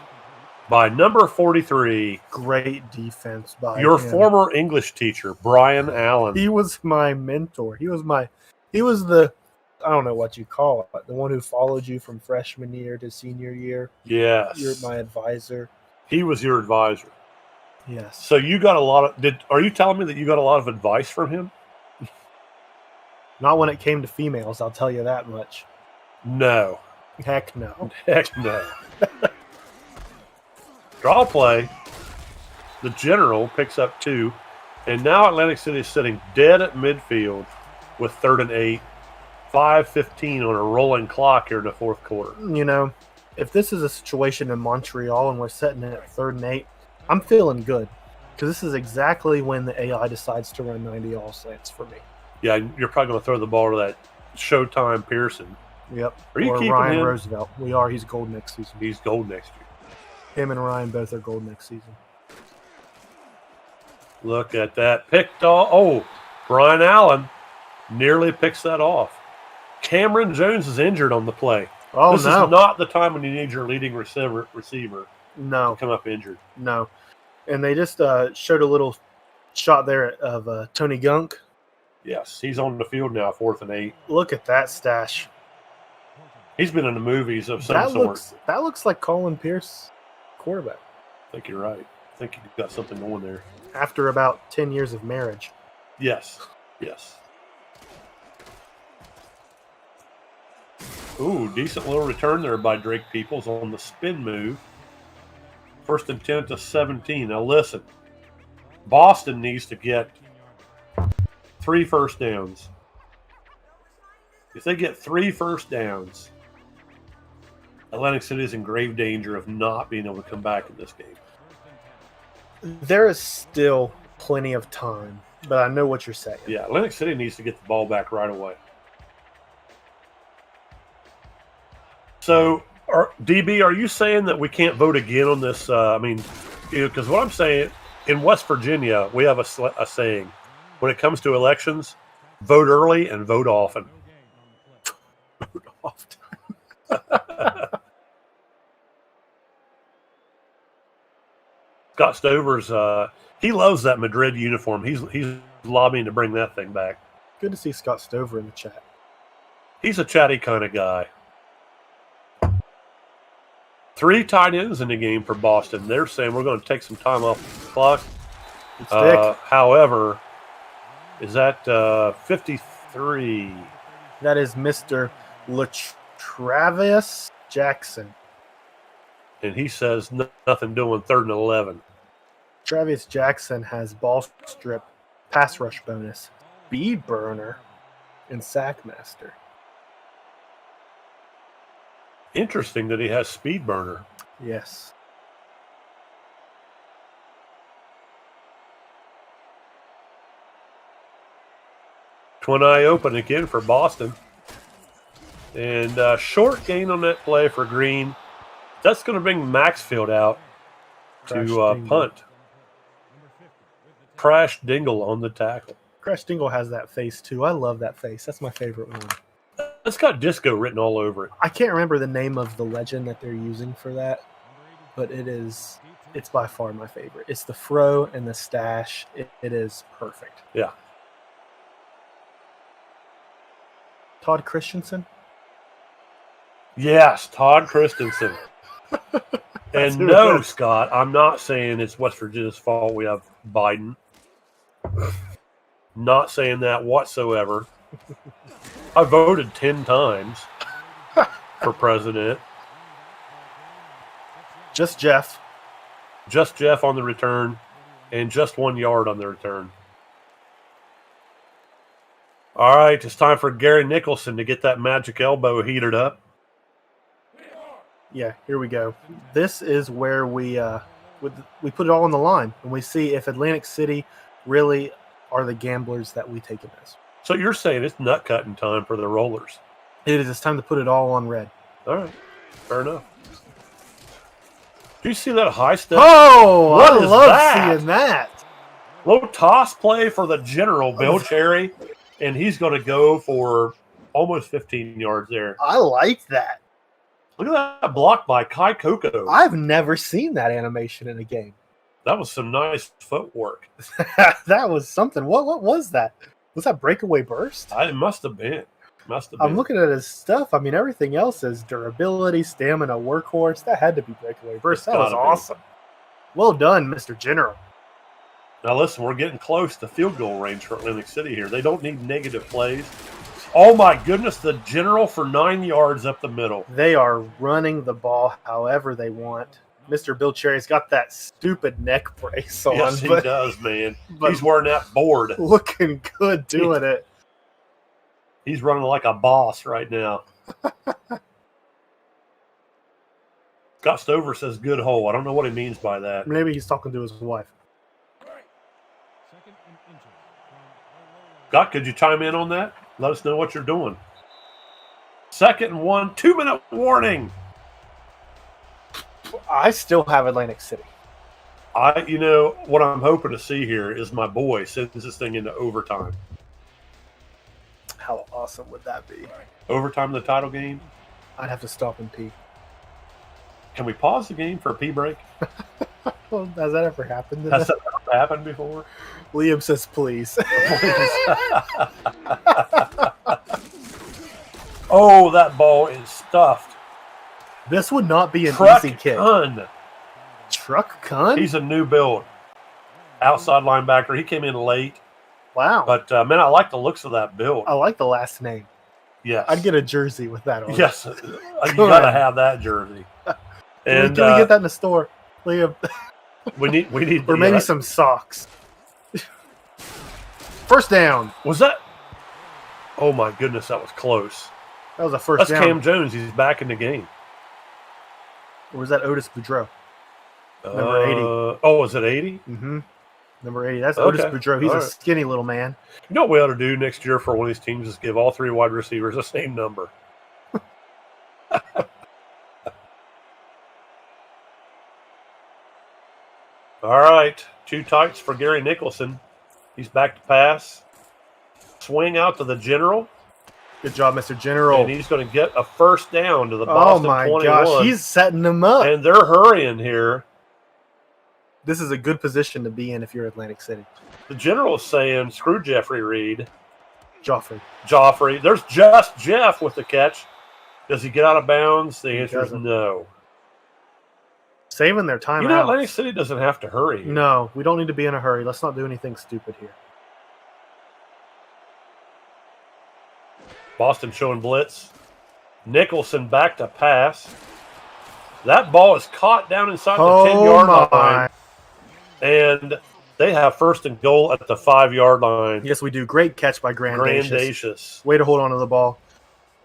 by number 43. Great defense by Your him. former English teacher, Brian Allen. He was my mentor. He was the, I don't know what you call it, the one who followed you from freshman year to senior year. Yes. You're my advisor. He was your advisor. Yes. So you got a lot of are you telling me that you got a lot of advice from him? Not when it came to females, I'll tell you that much. No. Heck no. Heck no. Draw play. The general picks up 2. And now Atlantic City is sitting dead at midfield with 3rd and 8. 5:15 on a rolling clock here in the 4th quarter. If this is a situation in Montreal and we're setting it at 3rd and 8, I'm feeling good. Because this is exactly when the AI decides to run 90 all slants for me. Yeah, you're probably going to throw the ball to that Showtime Pearson. Yep. Are you or keeping Ryan him? Roosevelt. We are. He's gold next season. He's gold next year. Him and Ryan both are gold next season. Look at that. Picked off. Oh, Brian Allen nearly picks that off. Cameron Jones is injured on the play. Oh, this no. is not the time when you need your leading receiver No. to come up injured. No. And they just showed a little shot there of Tony Gunk. Yes, he's on the field now, 4th and 8. Look at that stash. He's been in the movies of some That sort. looks like Colin Pierce, quarterback, I think you're right. I think you've got something going there. after about 10 years of marriage. Yes. Ooh, decent little return there by Drake Peoples on the spin move. 1st and 10 to 17. Now listen, Boston needs to get 3 first downs. If they get 3 first downs, Atlantic City is in grave danger of not being able to come back in this game. There is still plenty of time, but I know what you're saying. Yeah, Atlantic City needs to get the ball back right away. So, DB, are you saying that we can't vote again on this? Because what I'm saying, in West Virginia, we have a saying. When it comes to elections, vote early and vote often. Vote often. Scott Stover's, he loves that Madrid uniform. He's lobbying to bring that thing back. Good to see Scott Stover in the chat. He's a chatty kind of guy. 3 tight ends in the game for Boston. They're saying we're going to take some time off the clock. It's Dick. However, is that 53? That is Mr. Travis Jackson. And he says nothing doing 3rd and 11. Travis Jackson has ball strip, pass rush bonus, speed burner, and sack master. Interesting that he has speed burner. Yes. Twin eye open again for Boston. And short gain on that play for Green. That's going to bring Maxfield out to punt. Crash Dingle on the tackle. Crash Dingle has that face too. I love that face. That's my favorite one. It's got disco written all over it. I can't remember the name of the legend that they're using for that, but it's by far my favorite. It's the fro and the stash. It is perfect. Yeah. Todd Christensen? Yes, Todd Christensen. And who no, it is. Scott, I'm not saying it's West Virginia's fault we have Biden. Not saying that whatsoever. I voted 10 times for president. Just Jeff. Just Jeff on the return, and just 1 yard on the return. All right, it's time for Gary Nicholson to get that magic elbow heated up. Yeah, here we go. This is where we put it all on the line, and we see if Atlantic City really are the gamblers that we take them as. So you're saying it's nut cutting time for the Rollers? It is. It's time to put it all on red. All right, fair enough. Do you see that high step? Oh, What I is love that? seeing that. Low toss play for the general, Bill Cherry, and he's going to go for almost 15 yards there. I like that. Look at that block by Kai Coco. I've never seen that animation in a game. That was some nice footwork. That was something. What was that? Was that breakaway burst? It must have been. I'm looking at his stuff. I mean, everything else is durability, stamina, workhorse. That had to be breakaway burst. That was awesome. Well done, Mr. General. Now listen, we're getting close to field goal range for Atlantic City here. They don't need negative plays. Oh my goodness, the general for 9 yards up the middle. They are running the ball however they want. Mr. Bill Cherry's got that stupid neck brace on. Yes, he does, man. He's wearing that board. Looking good doing it. He's running like a boss right now. Scott Stover says good hole. I don't know what he means by that. Maybe he's talking to his wife. Scott, could you chime in on that? Let us know what you're doing. 2nd and 1, 2-minute warning. I still have Atlantic City. What I'm hoping to see here is my boy sends this thing into overtime. How awesome would that be? Overtime of the title game? I'd have to stop and pee. Can we pause the game for a pee break? Well, has that ever happened? Has that ever happened before? Liam says, please. Oh, that ball is stuffed. This would not be an Truck easy kick. Kun. Truck Kun? He's a new build. Outside linebacker. He came in late. Wow. But, man, I like the looks of that build. I like the last name. Yes. I'd get a jersey with that on. Yes. You got to have that jersey. Can we get that in the store? Liam. We need or maybe some socks. First down. Was that? Oh, my goodness, that was close. That was a first That's down. Cam Jones. He's back in the game. Or was that Otis Boudreaux? Number 80. Oh, is it 80? Mm-hmm. Number 80. That's Okay. Otis Boudreaux. He's All a right. skinny little man. You know what we ought to do next year for one of these teams is give all 3 wide receivers the same number. All right. 2 tights for Gary Nicholson. He's back to pass. Swing out to the general. Good job, Mr. General. And he's going to get a first down to the Oh, Boston my 21. gosh. He's setting them up. And they're hurrying here. This is a good position to be in if you're Atlantic City. The general is saying, screw Jeffrey Reed. Joffrey. There's just Jeff with the catch. Does he get out of bounds? The answer is doesn't. no. Saving their time. You know, Atlantic City doesn't have to hurry. No, we don't need to be in a hurry. Let's not do anything stupid here. Boston showing blitz. Nicholson back to pass. That ball is caught down inside the 10-yard line. And they have first and goal at the 5-yard line. Yes, we do. Great catch by Grandacious. Way to hold on to the ball.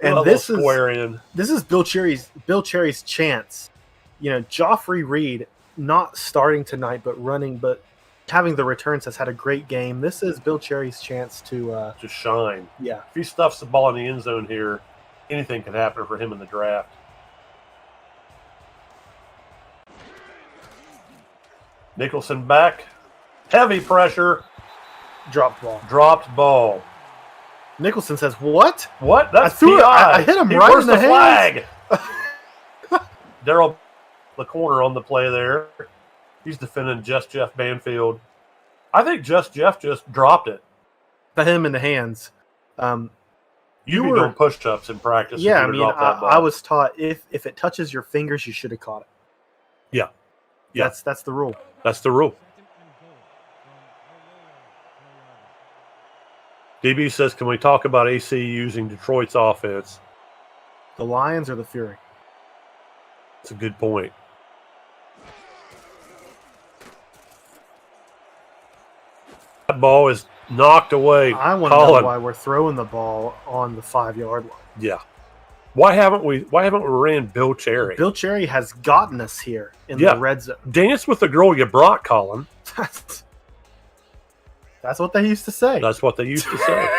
And this is Bill Cherry's chance. You know, Joffrey Reed not starting tonight, but having the returns has had a great game. This is Bill Cherry's chance to shine. Yeah. If he stuffs the ball in the end zone here, anything can happen for him in the draft. Nicholson back. Heavy pressure. Dropped ball. Nicholson says, "What? What? That's PI. I hit him right in the flag." Daryl, the corner on the play there. He's defending Just Jeff Banfield. I think Just Jeff just dropped it. Hit him in the hands. You were doing push-ups in practice. Yeah, I mean, I was taught if it touches your fingers, you should have caught it. Yeah. That's the rule. That's the rule. DB says, can we talk about AC using Detroit's offense? The Lions or the Fury? That's a good point. That ball is knocked away. I want to know why we're throwing the ball on the 5-yard line. Yeah. Why haven't we ran Bill Cherry? Bill Cherry has gotten us here in the red zone. Dance with the girl you brought, Colin. That's what they used to say. That's what they used to say.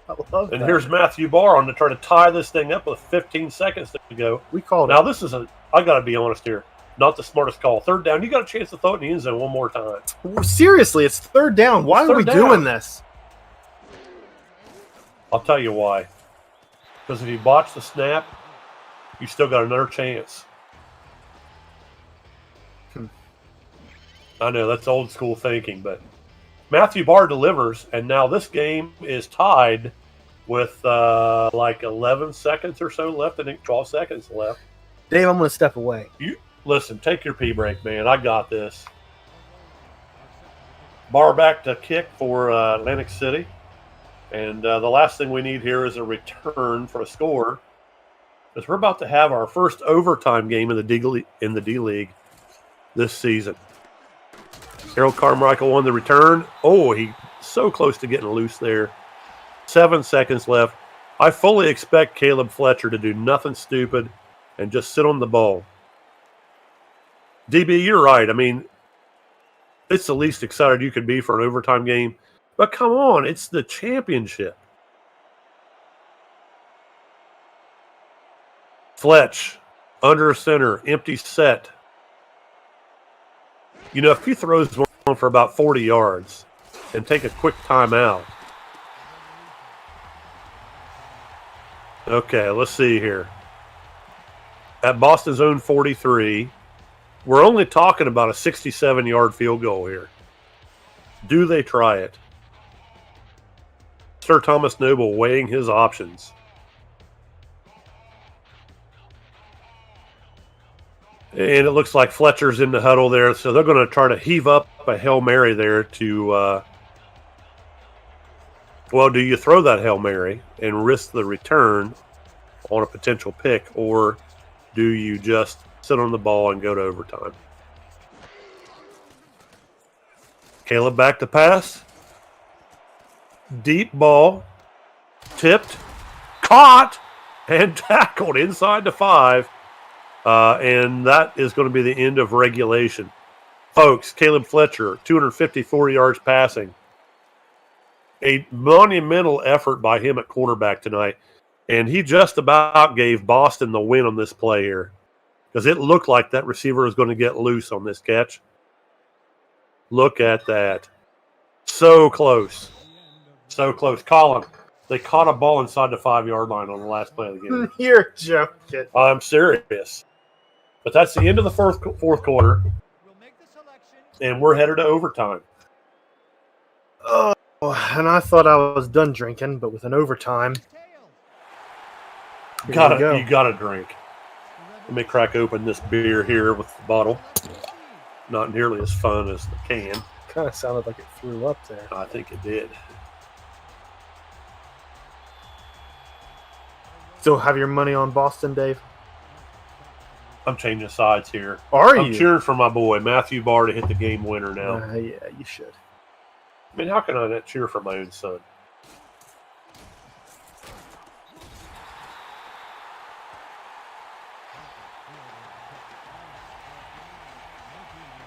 I love that. And here's Matthew Barr on to try to tie this thing up with 15 seconds to go. We called now it. This is I got to be honest here, not the smartest call. Third down, you got a chance to throw it in the end zone one more time. Seriously, it's third down. Why are we doing this? I'll tell you why. Because if you botch the snap, you still got another chance. I know, that's old school thinking, but Matthew Barr delivers, and now this game is tied with like 11 seconds or so left. I think 12 seconds left. Dave, I'm going to step away. You listen, take your pee break, man. I got this. Barr back to kick for Atlantic City. And the last thing we need here is a return for a score, because we're about to have our first overtime game in the D League this season. Harold Carmichael won the return. Oh, he's so close to getting loose there. 7 seconds left. I fully expect Caleb Fletcher to do nothing stupid and just sit on the ball. DB, you're right. I mean, it's the least excited you could be for an overtime game. But come on, it's the championship. Fletch, under center, empty set. You know, if he throws one for about 40 yards and take a quick timeout. Okay, let's see here. At Boston's own 43, we're only talking about a 67-yard field goal here. Do they try it? Sir Thomas Noble weighing his options. And it looks like Fletcher's in the huddle there, so they're going to try to heave up a Hail Mary there to, do you throw that Hail Mary and risk the return on a potential pick, or do you just sit on the ball and go to overtime? Caleb back to pass. Deep ball. Tipped. Caught. And tackled inside the 5. And that is going to be the end of regulation. Folks, Caleb Fletcher, 254 yards passing. A monumental effort by him at quarterback tonight. And he just about gave Boston the win on this play here, because it looked like that receiver was going to get loose on this catch. Look at that. So close. So close. Colin, they caught a ball inside the 5-yard line on the last play of the game. You're joking. I'm serious. But that's the end of the fourth quarter. We'll make the selection. And we're headed to overtime. Oh, And I thought I was done drinking, but with an overtime, here we go. You gotta drink. Let me crack open this beer here with the bottle. Not nearly as fun as the can. Kind of sounded like it threw up there. I think it did. So, have your money on Boston, Dave? I'm changing sides here. Are I'm you? cheering for my boy Matthew Barr to hit the game winner now. Yeah, you should. I mean, how can I not cheer for my own son?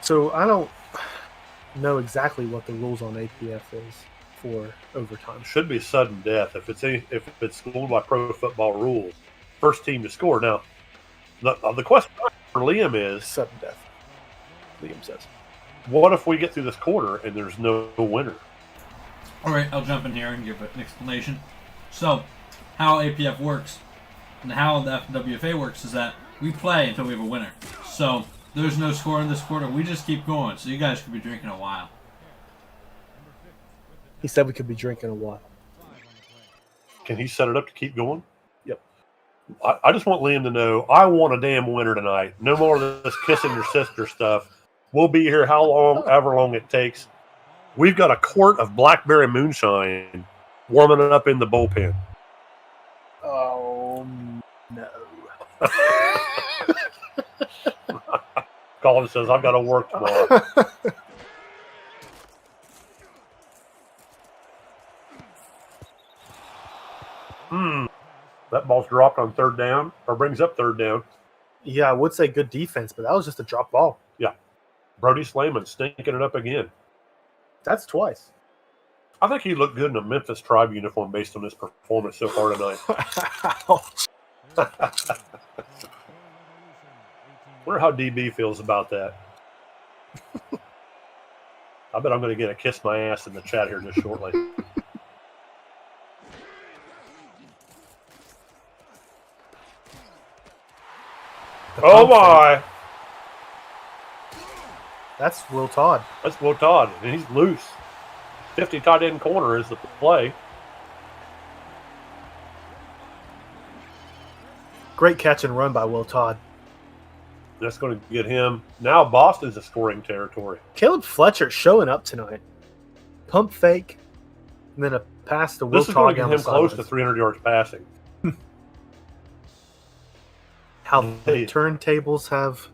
So, I don't know exactly what the rules on APF is for overtime. Should be sudden death if it's ruled by pro football rules. First team to score. Now, the question for Liam is, Sudden death, Liam says. what if we get through this quarter and there's no winner? All right, I'll jump in here and give an explanation. So, how APF works and how the WFA works is that we play until we have a winner. So, there's no score in this quarter. We just keep going. So, you guys could be drinking a while. He said we could be drinking a while. Can he set it up to keep going? Yep. I just want Liam to know I want a damn winner tonight. No more of this kissing your sister stuff. We'll be here however long it takes. We've got a quart of blackberry moonshine warming it up in the bullpen. Oh, no. Colin says, I've got to work tomorrow. That ball's dropped on third down, or brings up third down. Yeah, I would say good defense, but that was just a drop ball. Yeah. Brody Slayman stinking it up again. That's twice. I think he looked good in a Memphis Tribe uniform based on his performance so far tonight. Wonder how DB feels about that. I bet I'm going to get a kiss my ass in the chat here just shortly. Oh my! That's Will Todd. That's Will Todd, and he's loose. 50 tight end corner is the play. Great catch and run by Will Todd. That's going to get him. Now Boston's a scoring territory. Caleb Fletcher showing up tonight. Pump fake, and then a pass to Will This is going Todd to down get the him close to sidelines. 300 yards passing. How the Hey. turntables have.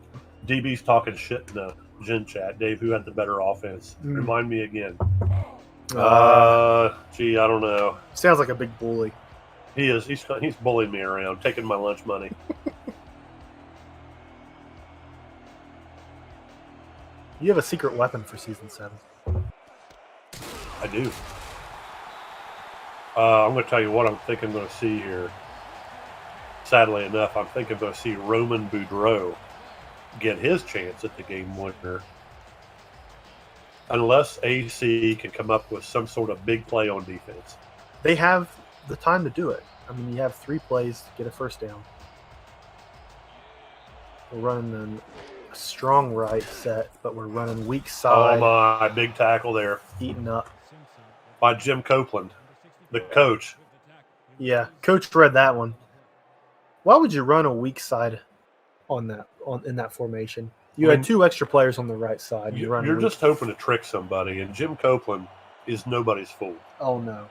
DB's talking shit in the Gen chat. Dave, who had the better offense? Remind me again. Gee, I don't know. Sounds like a big bully. He is. He's bullying me around, taking my lunch money. You have a secret weapon for season 7. I do. I'm going to tell you what I think I'm going to see here. Sadly enough, I think I'm going to see Roman Boudreaux get his chance at the game winner. Unless AC can come up with some sort of big play on defense. They have the time to do it. I mean, you have 3 plays to get a first down. We're running a strong right set, but we're running weak side, Oh my, big tackle there eating up. by Jim Copeland, the coach. Yeah, coach read that one. Why would you run a weak side in that formation? You had 2 extra players on the right side. You're just hoping to trick somebody, and Jim Copeland is nobody's fool. Oh no.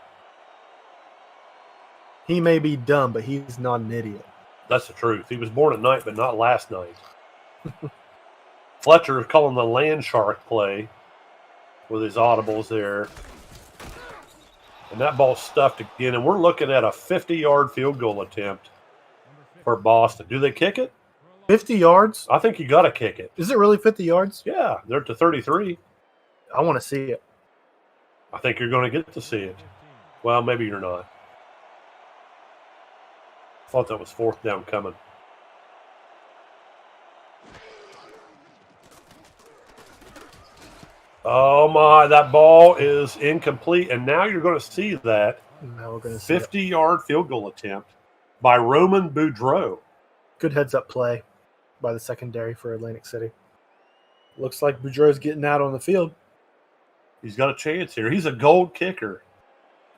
He may be dumb, but he's not an idiot. That's the truth. He was born at night, but not last night. Fletcher is calling the land shark play with his audibles there. And that ball's stuffed again. And we're looking at a 50-yard field goal attempt for Boston. Do they kick it? 50 yards? I think you got to kick it. Is it really 50 yards? Yeah, they're to 33. I want to see it. I think you're going to get to see it. Well, maybe you're not. I thought that was 4th down coming. Oh my, that ball is incomplete. And now you're going to see that Now we're going to see it. 50-yard field goal attempt by Roman Boudreaux. Good heads-up play by the secondary for Atlantic City. Looks like Boudreaux's getting out on the field. He's got a chance here. He's a gold kicker.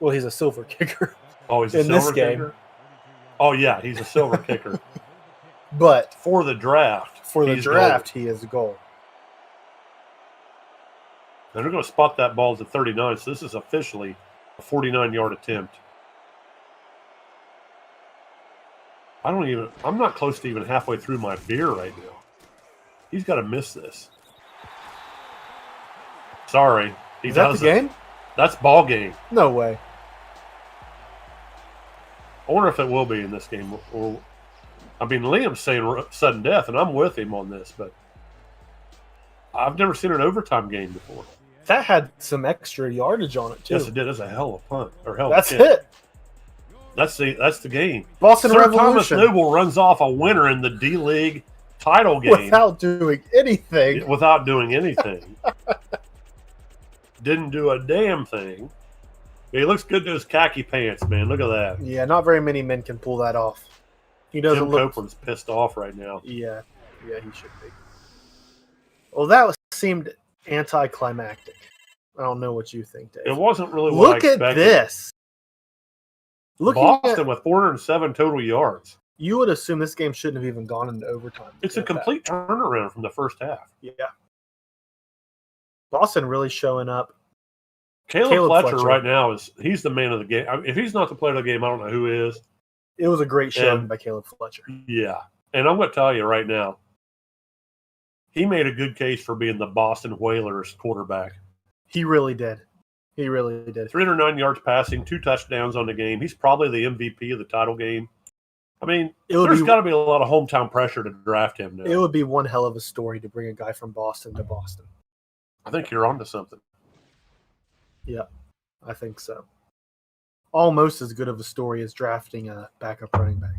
Well, he's a silver kicker, Oh, he's a in this silver game. kicker? Oh, yeah, he's a silver kicker. but For the draft. for the he's draft, gold. he is gold. And they're going to spot that ball to 39, so this is officially a 49-yard attempt. I'm not close to even halfway through my beer right now. He's got to miss this. Sorry. Is that the game? That's ball game. No way. I wonder if it will be in this game. Or, I mean, Liam's saying sudden death, and I'm with him on this, but I've never seen an overtime game before. That had some extra yardage on it too. Yes, it did. That's a hell of a punt. Or hell That's of a kick. it. That's the game. Boston Sir Thomas Revolution Noble runs off a winner in the D-League title game without doing anything. without doing anything. Didn't do a damn thing. He looks good in those khaki pants, man. Look at that. Yeah, not very many men can pull that off. He doesn't Jim look. Copeland's pissed off right now. Yeah, he should be. Well, seemed anticlimactic. I don't know what you think, Dave. It wasn't really what I Look at expected. this. Boston with 407 total yards. You would assume this game shouldn't have even gone into overtime. It's a complete turnaround from the first half. Yeah. Boston really showing up. Caleb Fletcher right now he's the man of the game. If he's not the player of the game, I don't know who is. It was a great showing by Caleb Fletcher. Yeah. And I'm going to tell you right now, he made a good case for being the Boston Whalers quarterback. He really did. He really did. 309 yards passing, 2 touchdowns on the game. He's probably the MVP of the title game. I mean, there's got to be a lot of hometown pressure to draft him now. It would be one hell of a story to bring a guy from Boston to Boston. I think you're onto something. Yeah, I think so. Almost as good of a story as drafting a backup running back.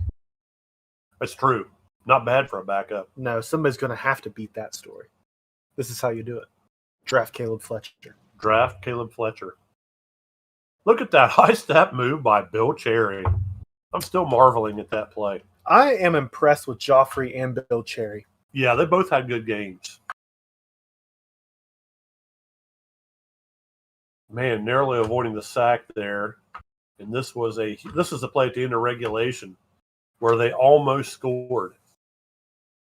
That's true. Not bad for a backup. No, somebody's going to have to beat that story. This is how you do it. Draft Caleb Fletcher. Draft Caleb Fletcher. Look at that high step move by Bill Cherry. I'm still marveling at that play. I am impressed with Joffrey and Bill Cherry. Yeah, they both had good games. Man, narrowly avoiding the sack there. And this is the play at the end of regulation where they almost scored.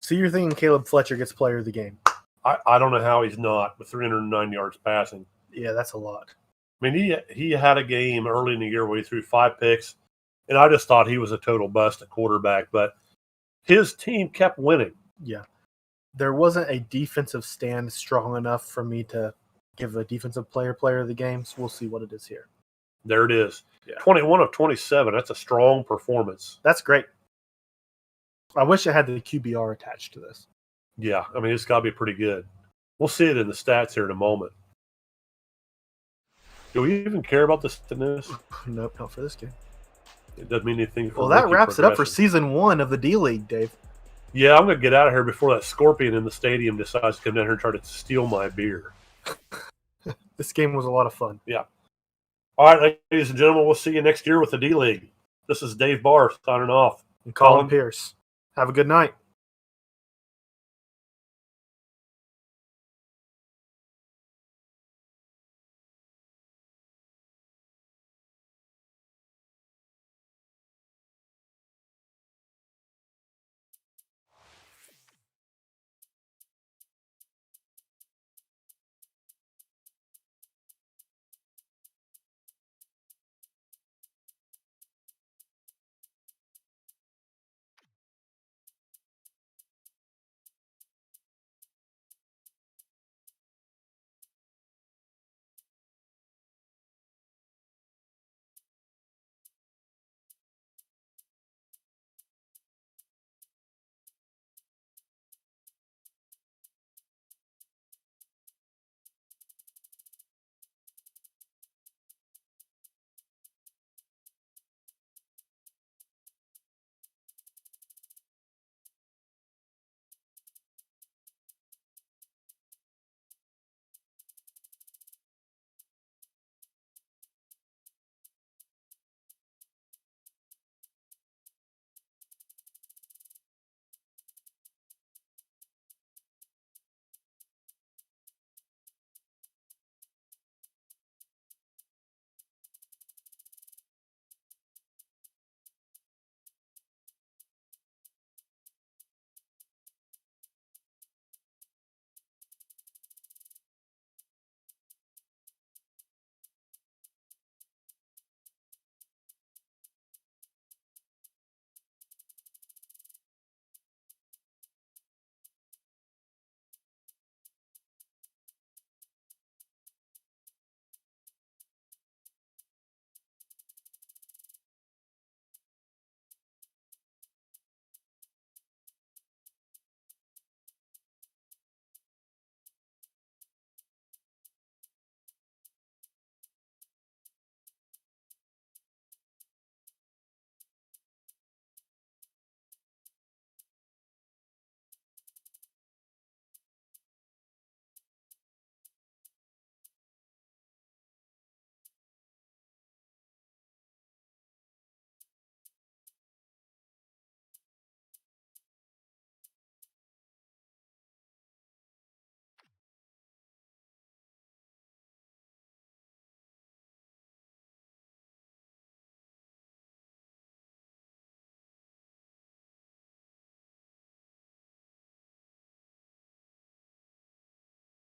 So you're thinking Caleb Fletcher gets player of the game? I don't know how he's not with 309 yards passing. Yeah, that's a lot. I mean, he had a game early in the year where he threw 5 picks, and I just thought he was a total bust at quarterback. But his team kept winning. Yeah. There wasn't a defensive stand strong enough for me to give a defensive player of the game, so we'll see what it is here. There it is. Yeah. 21 of 27. That's a strong performance. That's great. I wish I had the QBR attached to this. Yeah, I mean, it's got to be pretty good. We'll see it in the stats here in a moment. Do we even care about this in this? Nope, not for this game. It doesn't mean anything for Well, that rookie wraps it up for progression. season 1 of the D-League, Dave. Yeah, I'm going to get out of here before that scorpion in the stadium decides to come down here and try to steal my beer. This game was a lot of fun. Yeah. All right, ladies and gentlemen, we'll see you next year with the D-League. This is Dave Barr signing off. And Colin Colin? Pierce. Have a good night.